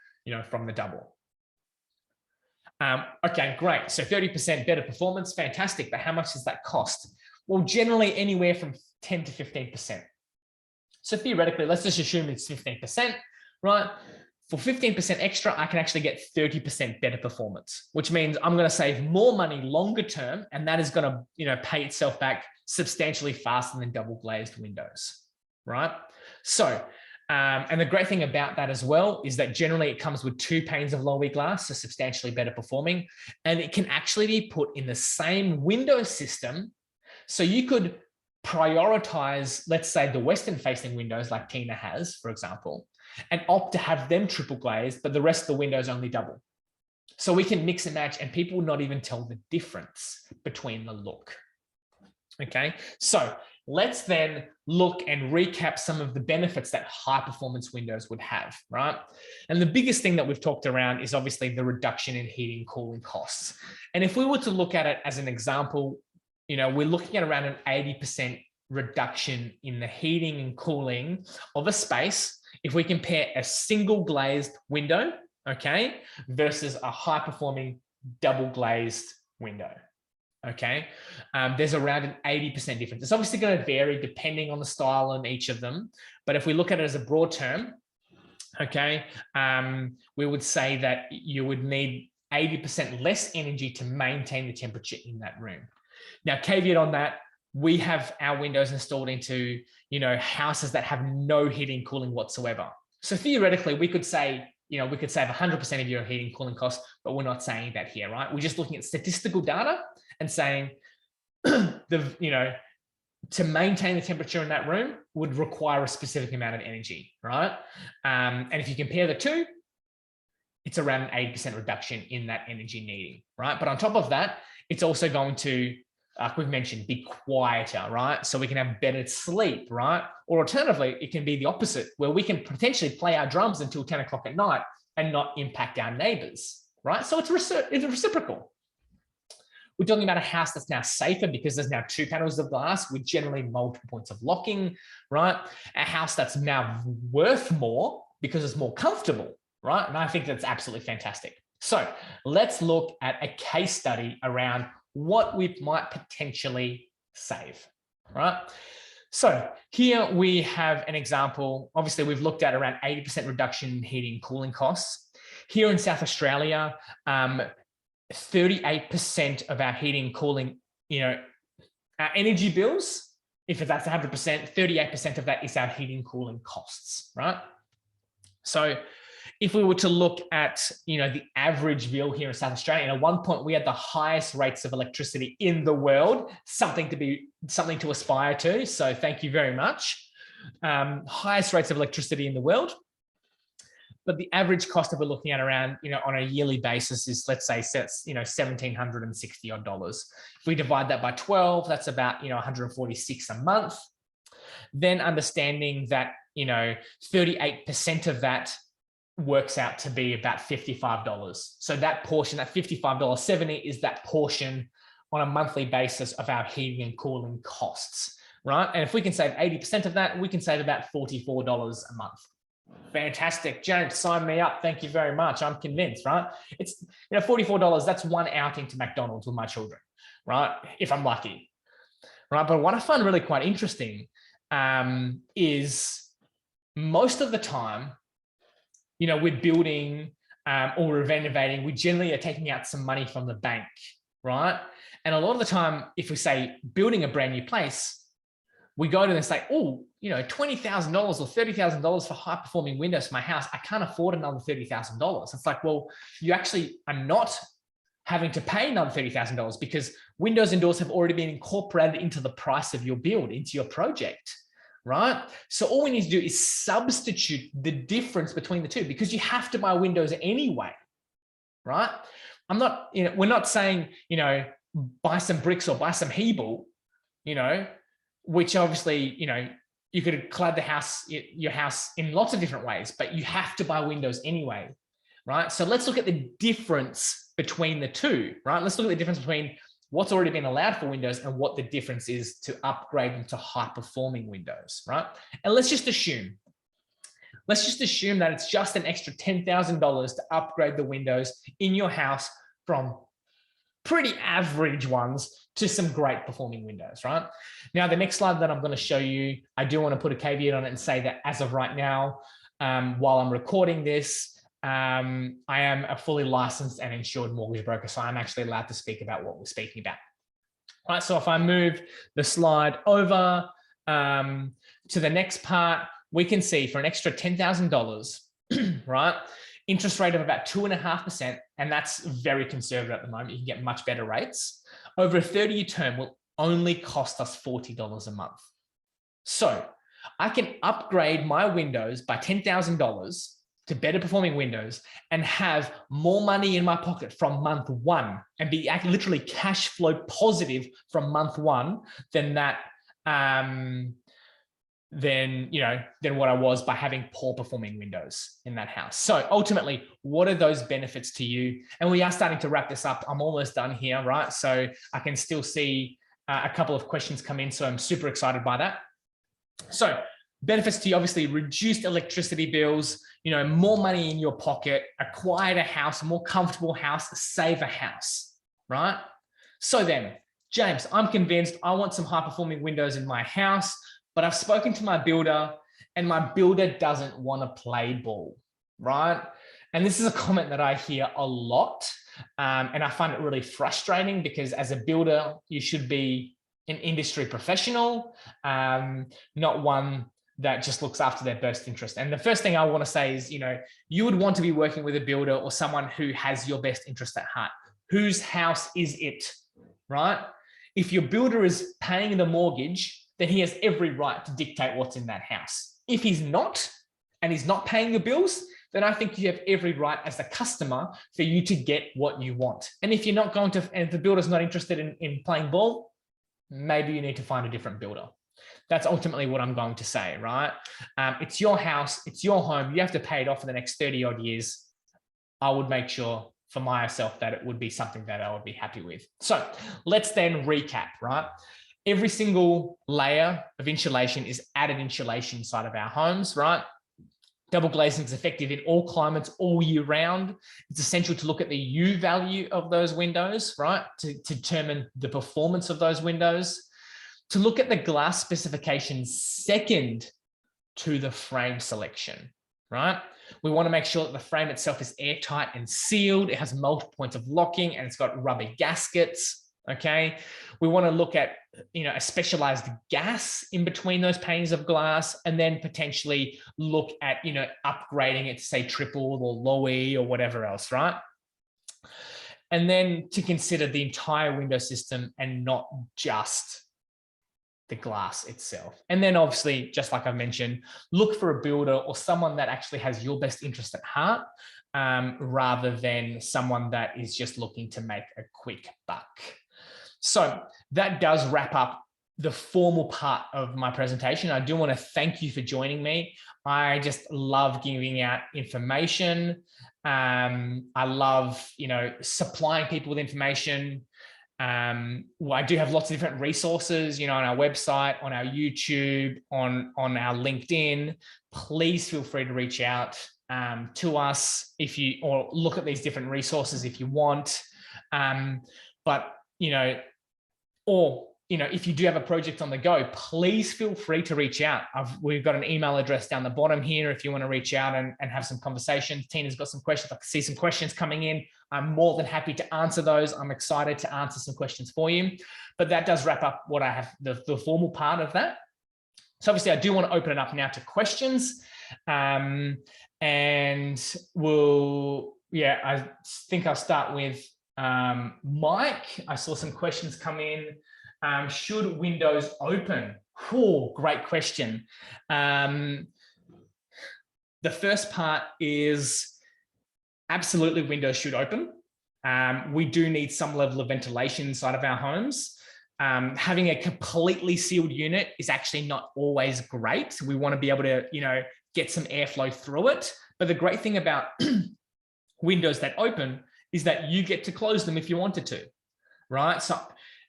from the double. Okay, great. So 30% better performance, fantastic. But how much does that cost? Well, generally anywhere from 10 to 15%. So theoretically, let's just assume it's 15%. Right? For 15% extra, I can actually get 30% better performance, which means I'm going to save more money longer term, and that is going to, pay itself back substantially faster than double glazed windows, right? So, and the great thing about that as well is that generally it comes with 2 panes of low-E glass, so substantially better performing, and it can actually be put in the same window system. So you could prioritize, let's say, the western-facing windows like Tina has, for example, and opt to have them triple glazed, but the rest of the windows only double. So we can mix and match, and people will not even tell the difference between the look. Okay, so let's then look and recap some of the benefits that high performance windows would have, right? And the biggest thing that we've talked around is obviously the reduction in heating and cooling costs. And if we were to look at it as an example, we're looking at around an 80% reduction in the heating and cooling of a space if we compare a single glazed window, okay, versus a high performing double glazed window. Okay, there's around an 80% difference. It's obviously going to vary depending on the style in each of them, but if we look at it as a broad term, okay, we would say that you would need 80% less energy to maintain the temperature in that room. Now, caveat on that, we have our windows installed into, houses that have no heating and cooling whatsoever. So theoretically, we could say, we could save 100% of your heating and cooling costs, but we're not saying that here, right? We're just looking at statistical data and saying to maintain the temperature in that room would require a specific amount of energy, right? And if you compare the two, it's around an 80% reduction in that energy needing, right? But on top of that, it's also going to, like we've mentioned, be quieter, right? So we can have better sleep, right? Or alternatively, it can be the opposite, where we can potentially play our drums until 10 o'clock at night and not impact our neighbors, right? So it's reciprocal. We're talking about a house that's now safer because there's now 2 panels of glass with generally multiple points of locking, right? A house that's now worth more because it's more comfortable, right? And I think that's absolutely fantastic. So let's look at a case study around what we might potentially save, right? So here we have an example. Obviously, we've looked at around 80% reduction in heating and cooling costs. Here in South Australia, 38% of our heating and cooling, our energy bills, if that's 100%, 38% of that is our heating and cooling costs, right? So if we were to look at, the average bill here in South Australia, at one point we had the highest rates of electricity in the world, something to aspire to. So thank you very much. Highest rates of electricity in the world. But the average cost that we're looking at around, on a yearly basis is, let's say, $1,760 odd. If we divide that by 12, that's about, 146 a month. Then understanding that, 38% of that works out to be about $55. So that portion, that $55.70 is that portion on a monthly basis of our heating and cooling costs, right? And if we can save 80% of that, we can save about $44 a month. Fantastic. James, sign me up. Thank you very much. I'm convinced, right? It's, $44, that's one outing to McDonald's with my children, right? If I'm lucky, right? But what I find really quite interesting is most of the time, we're building or we're renovating, we generally are taking out some money from the bank, right? And a lot of the time, if we say building a brand new place, we go to them and say, oh, $20,000 or $30,000 for high performing windows for my house. I can't afford another $30,000. It's like, well, you actually are not having to pay another $30,000 because windows and doors have already been incorporated into the price of your build, into your project, right? So all we need to do is substitute the difference between the two because you have to buy windows anyway, right? We're not saying, buy some bricks or buy some Hebel, which obviously, you could clad your house in lots of different ways, but you have to buy windows anyway, right? So let's look at the difference between the two, right? Let's look at the difference between what's already been allowed for windows and what the difference is to upgrade them to high performing windows, right? And let's just assume that it's just an extra $10,000 to upgrade the windows in your house from pretty average ones to some great performing windows, right? Now, the next slide that I'm going to show you, I do want to put a caveat on it and say that as of right now, while I'm recording this, I am a fully licensed and insured mortgage broker, so I'm actually allowed to speak about what we're speaking about. All right, so if I move the slide over to the next part, we can see for an extra $10,000, right? Interest rate of about 2.5%, and that's very conservative at the moment. You can get much better rates. Over a 30-year term will only cost us $40 a month. So I can upgrade my windows by $10,000 to better performing windows and have more money in my pocket from month one and be literally cash flow positive from month one than that, than what I was by having poor performing windows in that house. So ultimately, what are those benefits to you? And we are starting to wrap this up. I'm almost done here, right? So I can still see a couple of questions come in. So I'm super excited by that. So benefits to you, obviously reduced electricity bills, more money in your pocket, a quieter house, a more comfortable house, a safer house, right? So then, James, I'm convinced I want some high performing windows in my house, but I've spoken to my builder and my builder doesn't want to play ball, right? And this is a comment that I hear a lot. And I find it really frustrating because as a builder, you should be an industry professional, not one that just looks after their best interest. And the first thing I want to say is, you would want to be working with a builder or someone who has your best interest at heart. Whose house is it, right? If your builder is paying the mortgage then he has every right to dictate what's in that house. If he's not, and he's not paying your bills, then I think you have every right as a customer for you to get what you want. And if you're not going to, and if the builder's not interested in playing ball, maybe you need to find a different builder. That's ultimately what I'm going to say, right? It's your house, it's your home. You have to pay it off for the next 30 odd years. I would make sure for myself that it would be something that I would be happy with. So let's then recap, right? Every single layer of insulation is added insulation inside of our homes, right? Double glazing is effective in all climates all year round. It's essential to look at the U value of those windows, right? To determine the performance of those windows. To look at the glass specifications second to the frame selection, right? We want to make sure that the frame itself is airtight and sealed. It has multiple points of locking and it's got rubber gaskets. Okay, we want to look at, a specialized gas in between those panes of glass, and then potentially look at, upgrading it to say triple or low E or whatever else, right? And then to consider the entire window system and not just the glass itself. And then obviously, just like I mentioned, look for a builder or someone that actually has your best interest at heart, rather than someone that is just looking to make a quick buck. So that does wrap up the formal part of my presentation. I do want to thank you for joining me. I just love giving out information. I love, supplying people with information. I do have lots of different resources, on our website, on our YouTube, on our LinkedIn. Please feel free to reach out to us or look at these different resources if you want. But if you do have a project on the go, please feel free to reach out. We've got an email address down the bottom here if you want to reach out and have some conversations. Tina's got some questions. I can see some questions coming in. I'm more than happy to answer those. I'm excited to answer some questions for you. But that does wrap up what I have, the formal part of that. So obviously I do want to open it up now to questions. And I think I'll start with Mike. I saw some questions come in. Should windows open? Oh, great question. The first part is absolutely windows should open. We do need some level of ventilation inside of our homes. Having a completely sealed unit is actually not always great. We want to be able to, get some airflow through it. But the great thing about windows that open is that you get to close them if you wanted to, right? So,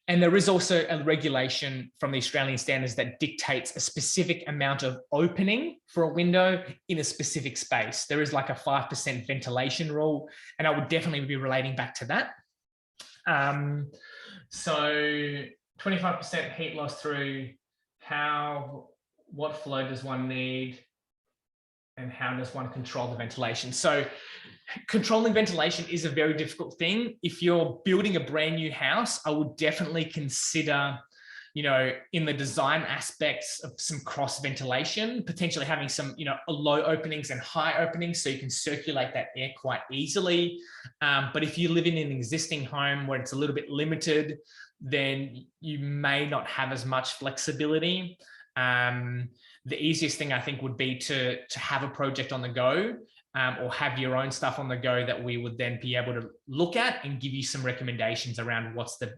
and there is also a regulation from the Australian standards that dictates a specific amount of opening for a window in a specific space. There is like a 5% ventilation rule, and I would definitely be relating back to that. So 25% heat loss through what flow does one need? And how does one control the ventilation? So controlling ventilation is a very difficult thing. If you're building a brand new house, I would definitely consider, in the design aspects of some cross ventilation, potentially having some, low openings and high openings so you can circulate that air quite easily. But if you live in an existing home where it's a little bit limited, then you may not have as much flexibility. The easiest thing I think would be to have a project on the go, or have your own stuff on the go that we would then be able to look at and give you some recommendations around what's the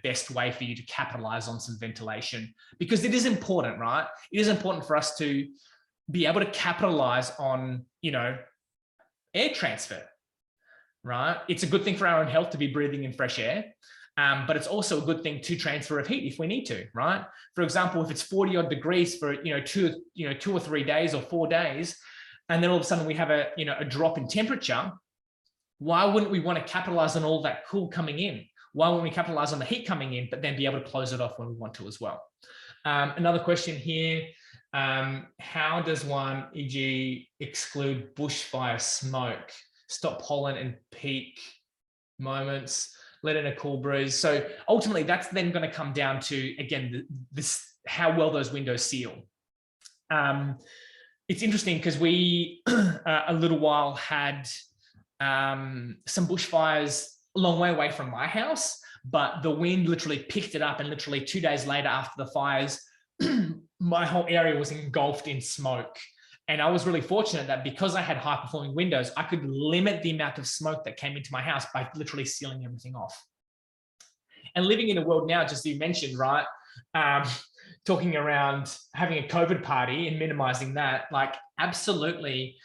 best way for you to capitalize on some ventilation, because it is important, right? It is important for us to be able to capitalize on, air transfer, right? It's a good thing for our own health to be breathing in fresh air. But it's also a good thing to transfer of heat if we need to, right? For example, if it's 40 odd degrees for 2 or 3 days or 4 days, and then all of a sudden we have a drop in temperature, why wouldn't we want to capitalize on all that cool coming in? Why wouldn't we capitalize on the heat coming in, but then be able to close it off when we want to as well? Another question here, how does one, e.g., exclude bushfire smoke, stop pollen and peak moments, let in a cool breeze? So ultimately, that's then going to come down to, again, how well those windows seal. It's interesting because we, a little while, had some bushfires a long way away from my house, but the wind literally picked it up, and literally 2 days later after the fires, my whole area was engulfed in smoke. And I was really fortunate that because I had high performing windows, I could limit the amount of smoke that came into my house by literally sealing everything off. And living in a world now, just as you mentioned, right? Talking around having a COVID party and minimizing that, like absolutely,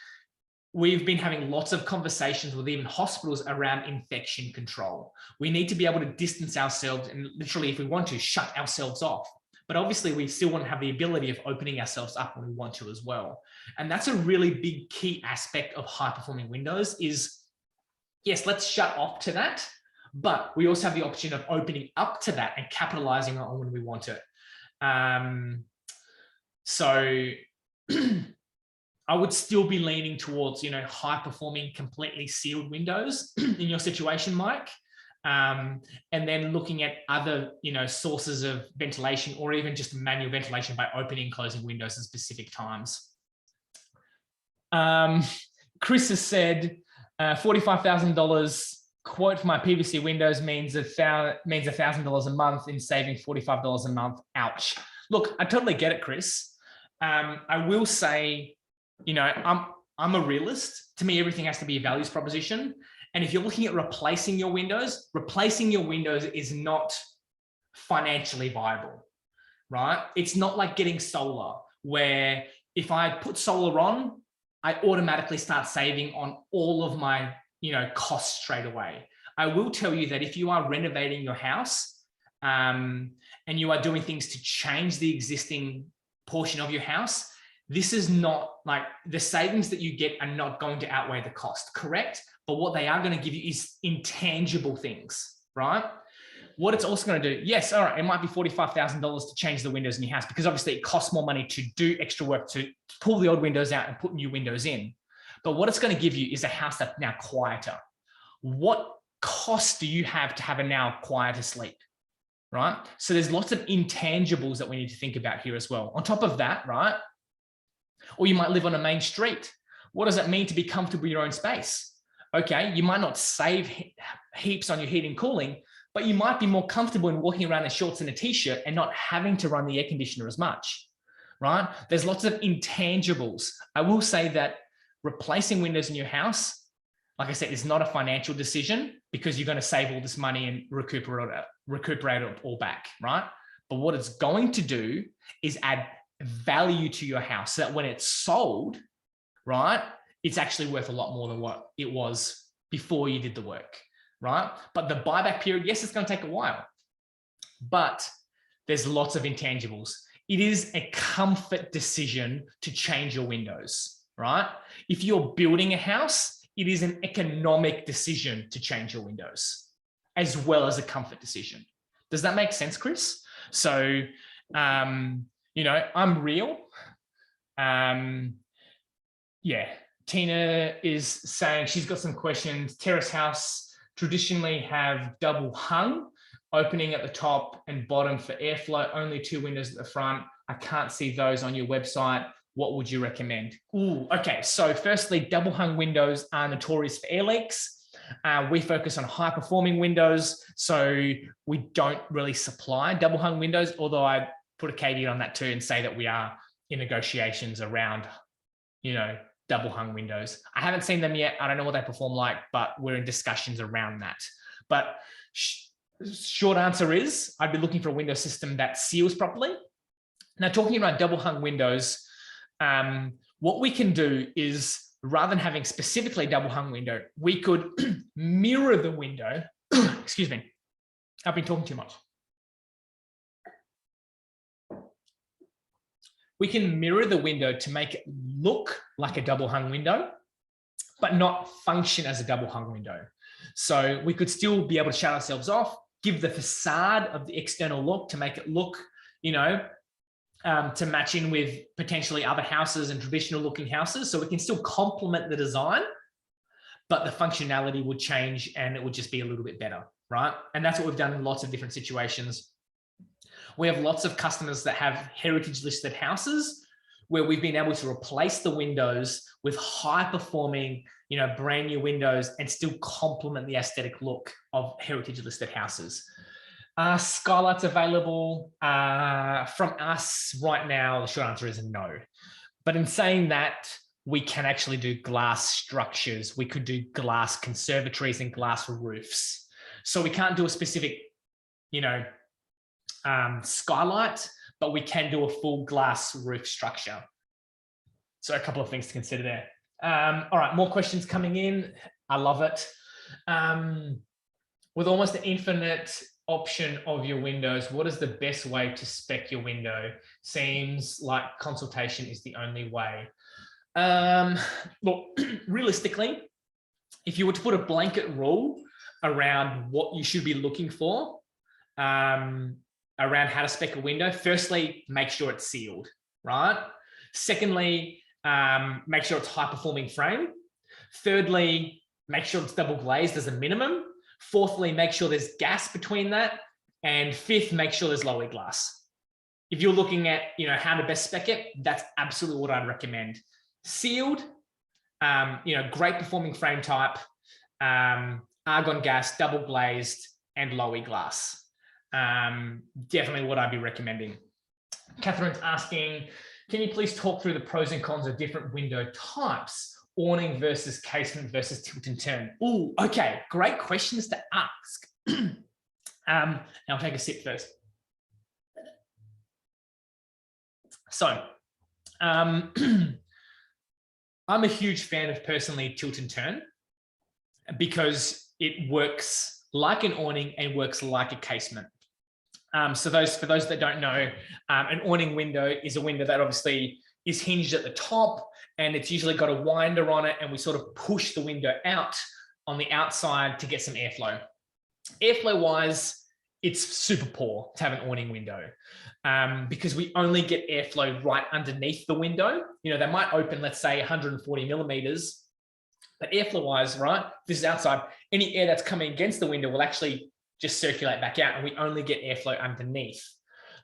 we've been having lots of conversations with even hospitals around infection control. We need to be able to distance ourselves and literally, if we want to, shut ourselves off. But obviously, we still want to have the ability of opening ourselves up when we want to as well. And that's a really big key aspect of high-performing windows is, yes, let's shut off to that, but we also have the option of opening up to that and capitalizing on when we want it. So I would still be leaning towards, high-performing, completely sealed windows in your situation, Mike. And then looking at other, sources of ventilation or even just manual ventilation by opening and closing windows at specific times. Chris has said, $45,000 quote for my PVC windows means $1,000 a month in saving $45 a month. Ouch. Look, I totally get it, Chris. I will say, I'm a realist. To me, everything has to be a values proposition. And if you're looking at replacing your windows is not financially viable, right? It's not like getting solar, where if I put solar on, I automatically start saving on all of my, costs straight away. I will tell you that if you are renovating your house and you are doing things to change the existing portion of your house, this is not like the savings that you get are not going to outweigh the cost, correct? But what they are going to give you is intangible things, right? What it's also going to do, yes, all right, it might be $45,000 to change the windows in your house because obviously it costs more money to do extra work to pull the old windows out and put new windows in. But what it's going to give you is a house that's now quieter. What cost do you have to have a now quieter sleep, right? So there's lots of intangibles that we need to think about here as well. On top of that, right? Or you might live on a main street. What does it mean to be comfortable in your own space? Okay, you might not save heaps on your heating and cooling, but you might be more comfortable in walking around in shorts and a t-shirt and not having to run the air conditioner as much, right? There's lots of intangibles. I will say that replacing windows in your house, like I said, is not a financial decision because you're going to save all this money and recuperate it all back, right? But what it's going to do is add value to your house so that when it's sold, right, it's actually worth a lot more than what it was before you did the work, right? But the buyback period, yes, it's going to take a while, but there's lots of intangibles. It is a comfort decision to change your windows, right? If you're building a house, it is an economic decision to change your windows as well as a comfort decision. Does that make sense, Chris? So, I'm real. Yeah. Tina is saying she's got some questions. Terrace house traditionally have double hung, opening at the top and bottom for airflow, only 2 windows at the front. I can't see those on your website. What would you recommend? Ooh, okay. So firstly, double hung windows are notorious for air leaks. We focus on high performing windows. So we don't really supply double hung windows, although I put a caveat on that too and say that we are in negotiations around, double hung windows. I haven't seen them yet. I don't know what they perform like, but we're in discussions around that. But short answer is I'd be looking for a window system that seals properly. Now, talking about double hung windows, what we can do is rather than having specifically double hung window, we could mirror the window. Excuse me. I've been talking too much. We can mirror the window to make it look like a double hung window, but not function as a double hung window. So we could still be able to shut ourselves off, give the facade of the external look to make it look, to match in with potentially other houses and traditional looking houses. So we can still complement the design, but the functionality would change and it would just be a little bit better, right? And that's what we've done in lots of different situations. We have lots of customers that have heritage listed houses where we've been able to replace the windows with high performing, brand new windows and still complement the aesthetic look of heritage listed houses. Skylights available from us right now? The short answer is no. But in saying that, we can actually do glass structures. We could do glass conservatories and glass roofs. So we can't do a specific, skylight, but we can do a full glass roof structure. So a couple of things to consider there. All right, more questions coming in. I love it. With almost an infinite option of your windows, what is the best way to spec your window? Seems like consultation is the only way. Look, realistically, if you were to put a blanket rule around what you should be looking for, around how to spec a window, firstly, make sure it's sealed, right? Secondly, make sure it's high performing frame. Thirdly, make sure it's double glazed as a minimum. Fourthly, make sure there's gas between that. And fifth, make sure there's low-E glass. If you're looking at, how to best spec it, that's absolutely what I'd recommend. Sealed, great performing frame type, argon gas, double glazed, and low-E glass. Definitely what I'd be recommending. Catherine's asking, can you please talk through the pros and cons of different window types? Awning versus casement versus tilt and turn. Oh, okay. Great questions to ask. I'll take a sip first. So, I'm a huge fan of personally tilt and turn because it works like an awning and works like a casement. So for those that don't know, an awning window is a window that obviously is hinged at the top, and it's usually got a winder on it, and we sort of push the window out on the outside to get some airflow. Airflow wise, it's super poor to have an awning window because we only get airflow right underneath the window. They might open, let's say 140 millimeters, but airflow wise, right, this is outside, any air that's coming against the window will actually just circulate back out, and we only get airflow underneath.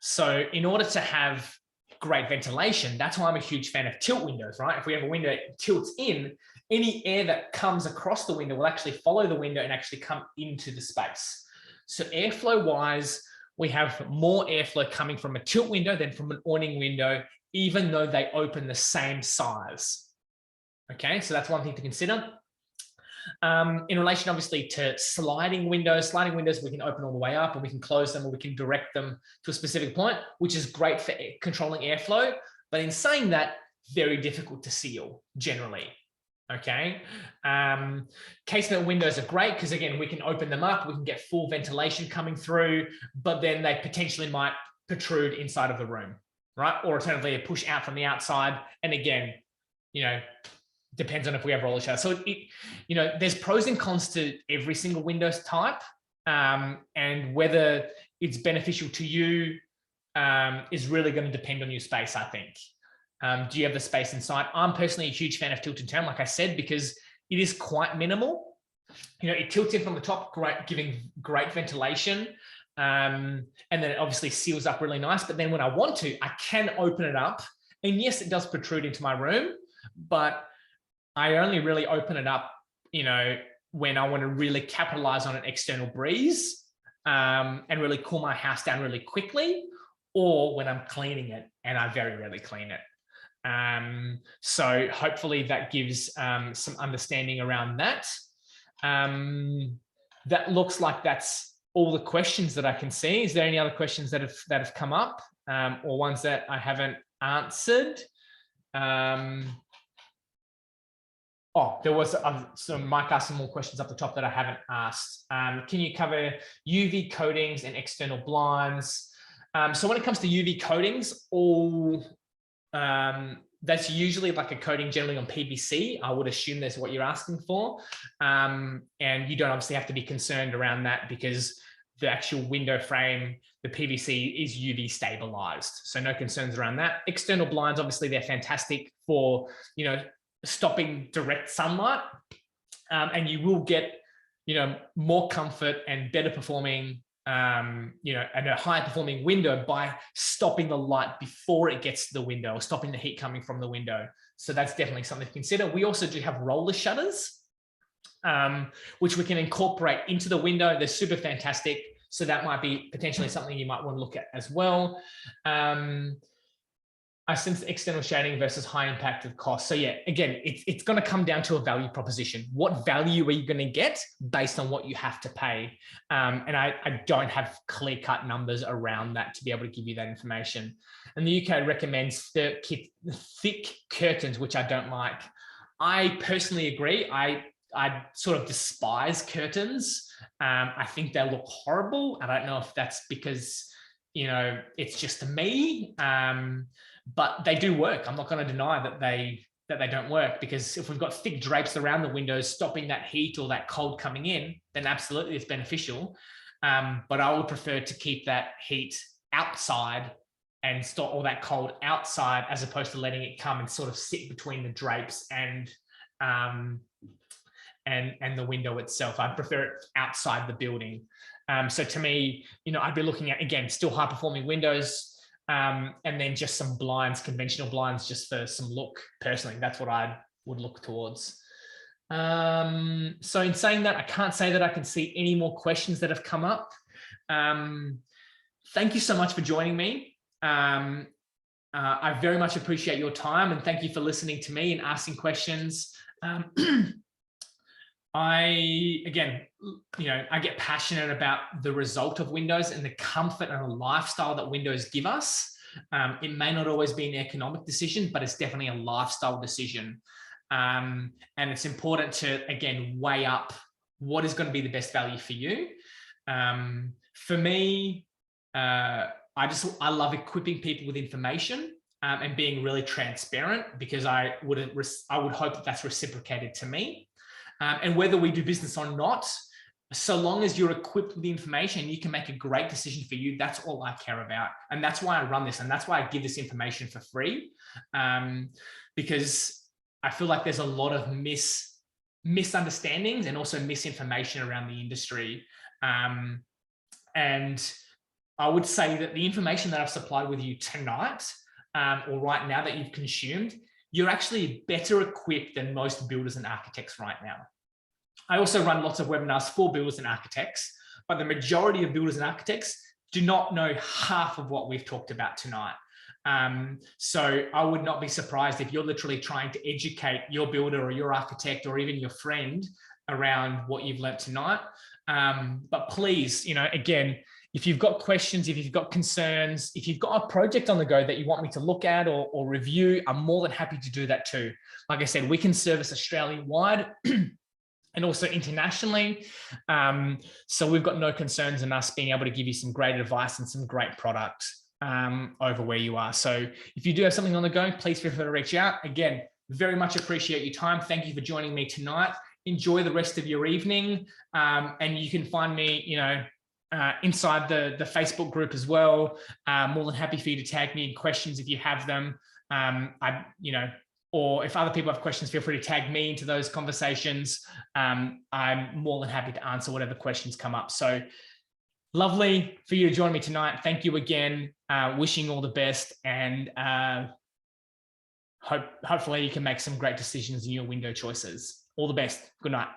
So in order to have great ventilation, that's why I'm a huge fan of tilt windows, right? If we have a window that tilts in, any air that comes across the window will actually follow the window and actually come into the space. So airflow wise, we have more airflow coming from a tilt window than from an awning window, even though they open the same size. Okay, so that's one thing to consider. In relation, obviously, to sliding windows, we can open all the way up, and we can close them, or we can direct them to a specific point, which is great for controlling airflow. But in saying that, very difficult to seal generally. Okay, casement windows are great because, again, we can open them up, we can get full ventilation coming through, but then they potentially might protrude inside of the room, right? Or alternatively, push out from the outside, and again, depends on if we have roller shutters. So there's pros and cons to every single Windows type, and whether it's beneficial to you is really going to depend on your space, I think. Do you have the space inside? I'm personally a huge fan of tilt and turn, like I said, because it is quite minimal. It tilts in from the top, giving great ventilation, and then it obviously seals up really nice. But then when I want to, I can open it up, and yes, it does protrude into my room, but I only really open it up, when I want to really capitalize on an external breeze and really cool my house down really quickly, or when I'm cleaning it, and I very rarely clean it. So hopefully that gives some understanding around that. That looks like that's all the questions that I can see. Is there any other questions that have come up, or ones that I haven't answered? There was some Mike asked some more questions up the top that I haven't asked. Can you cover UV coatings and external blinds? So when it comes to UV coatings, that's usually like a coating generally on PVC. I would assume that's what you're asking for. And you don't obviously have to be concerned around that because the actual window frame, the PVC is UV stabilized. So no concerns around that. External blinds, obviously they're fantastic for, stopping direct sunlight, and you will get, more comfort and better performing, and a higher performing window by stopping the light before it gets to the window, or stopping the heat coming from the window. So that's definitely something to consider. We also do have roller shutters, which we can incorporate into the window. They're super fantastic. So that might be potentially something you might want to look at as well. I sense external shading versus high impact of cost. So yeah, again, it's going to come down to a value proposition. What value are you going to get based on what you have to pay? And I don't have clear-cut numbers around that to be able to give you that information. And the UK recommends thick curtains, which I don't like. I personally agree. I sort of despise curtains. I think they look horrible. I don't know if that's because, you know, it's just me. But they do work. I'm not going to deny that they don't work, because if we've got thick drapes around the windows stopping that heat or that cold coming in, then absolutely it's beneficial. But I would prefer to keep that heat outside and stop all that cold outside, as opposed to letting it come and sort of sit between the drapes and the window itself. I'd prefer it outside the building. So to me, you know, I'd be looking at, again, still high performing windows, and then just some blinds, conventional blinds, just for some look. Personally, that's what I would look towards. So in saying that, I can't say that I can see any more questions that have come up. Thank you so much for joining me. I very much appreciate your time, and thank you for listening to me and asking questions. Again, you know, I get passionate about the result of windows and the comfort and the lifestyle that windows give us. It may not always be an economic decision, but it's definitely a lifestyle decision. And it's important to, again, weigh up what is going to be the best value for you. For me, I love equipping people with information and being really transparent, because I would hope that that's reciprocated to me. And whether we do business or not, so long as you're equipped with the information, you can make a great decision for you. That's all I care about. And that's why I run this. And that's why I give this information for free, because I feel like there's a lot of misunderstandings and also misinformation around the industry. And I would say that the information that I've supplied with you tonight, or right now that you've consumed, you're actually better equipped than most builders and architects right now. I also run lots of webinars for builders and architects, but the majority of builders and architects do not know half of what we've talked about tonight. So I would not be surprised if you're literally trying to educate your builder or your architect or even your friend around what you've learned tonight. But please, you know, again, if you've got questions, if you've got concerns, if you've got a project on the go that you want me to look at or review, I'm more than happy to do that too. Like I said, we can service Australia-wide and also internationally. So we've got no concerns in us being able to give you some great advice and some great product over where you are. So if you do have something on the go, please feel free to reach out. Again, very much appreciate your time. Thank you for joining me tonight. Enjoy the rest of your evening. And you can find me, you know, inside the Facebook group as well. More than happy for you to tag me in questions if you have them. Or if other people have questions, feel free to tag me into those conversations. I'm more than happy to answer whatever questions come up. So lovely for you to join me tonight. Thank you again. Wishing all the best, and hopefully you can make some great decisions in your window choices. All the best. Good night.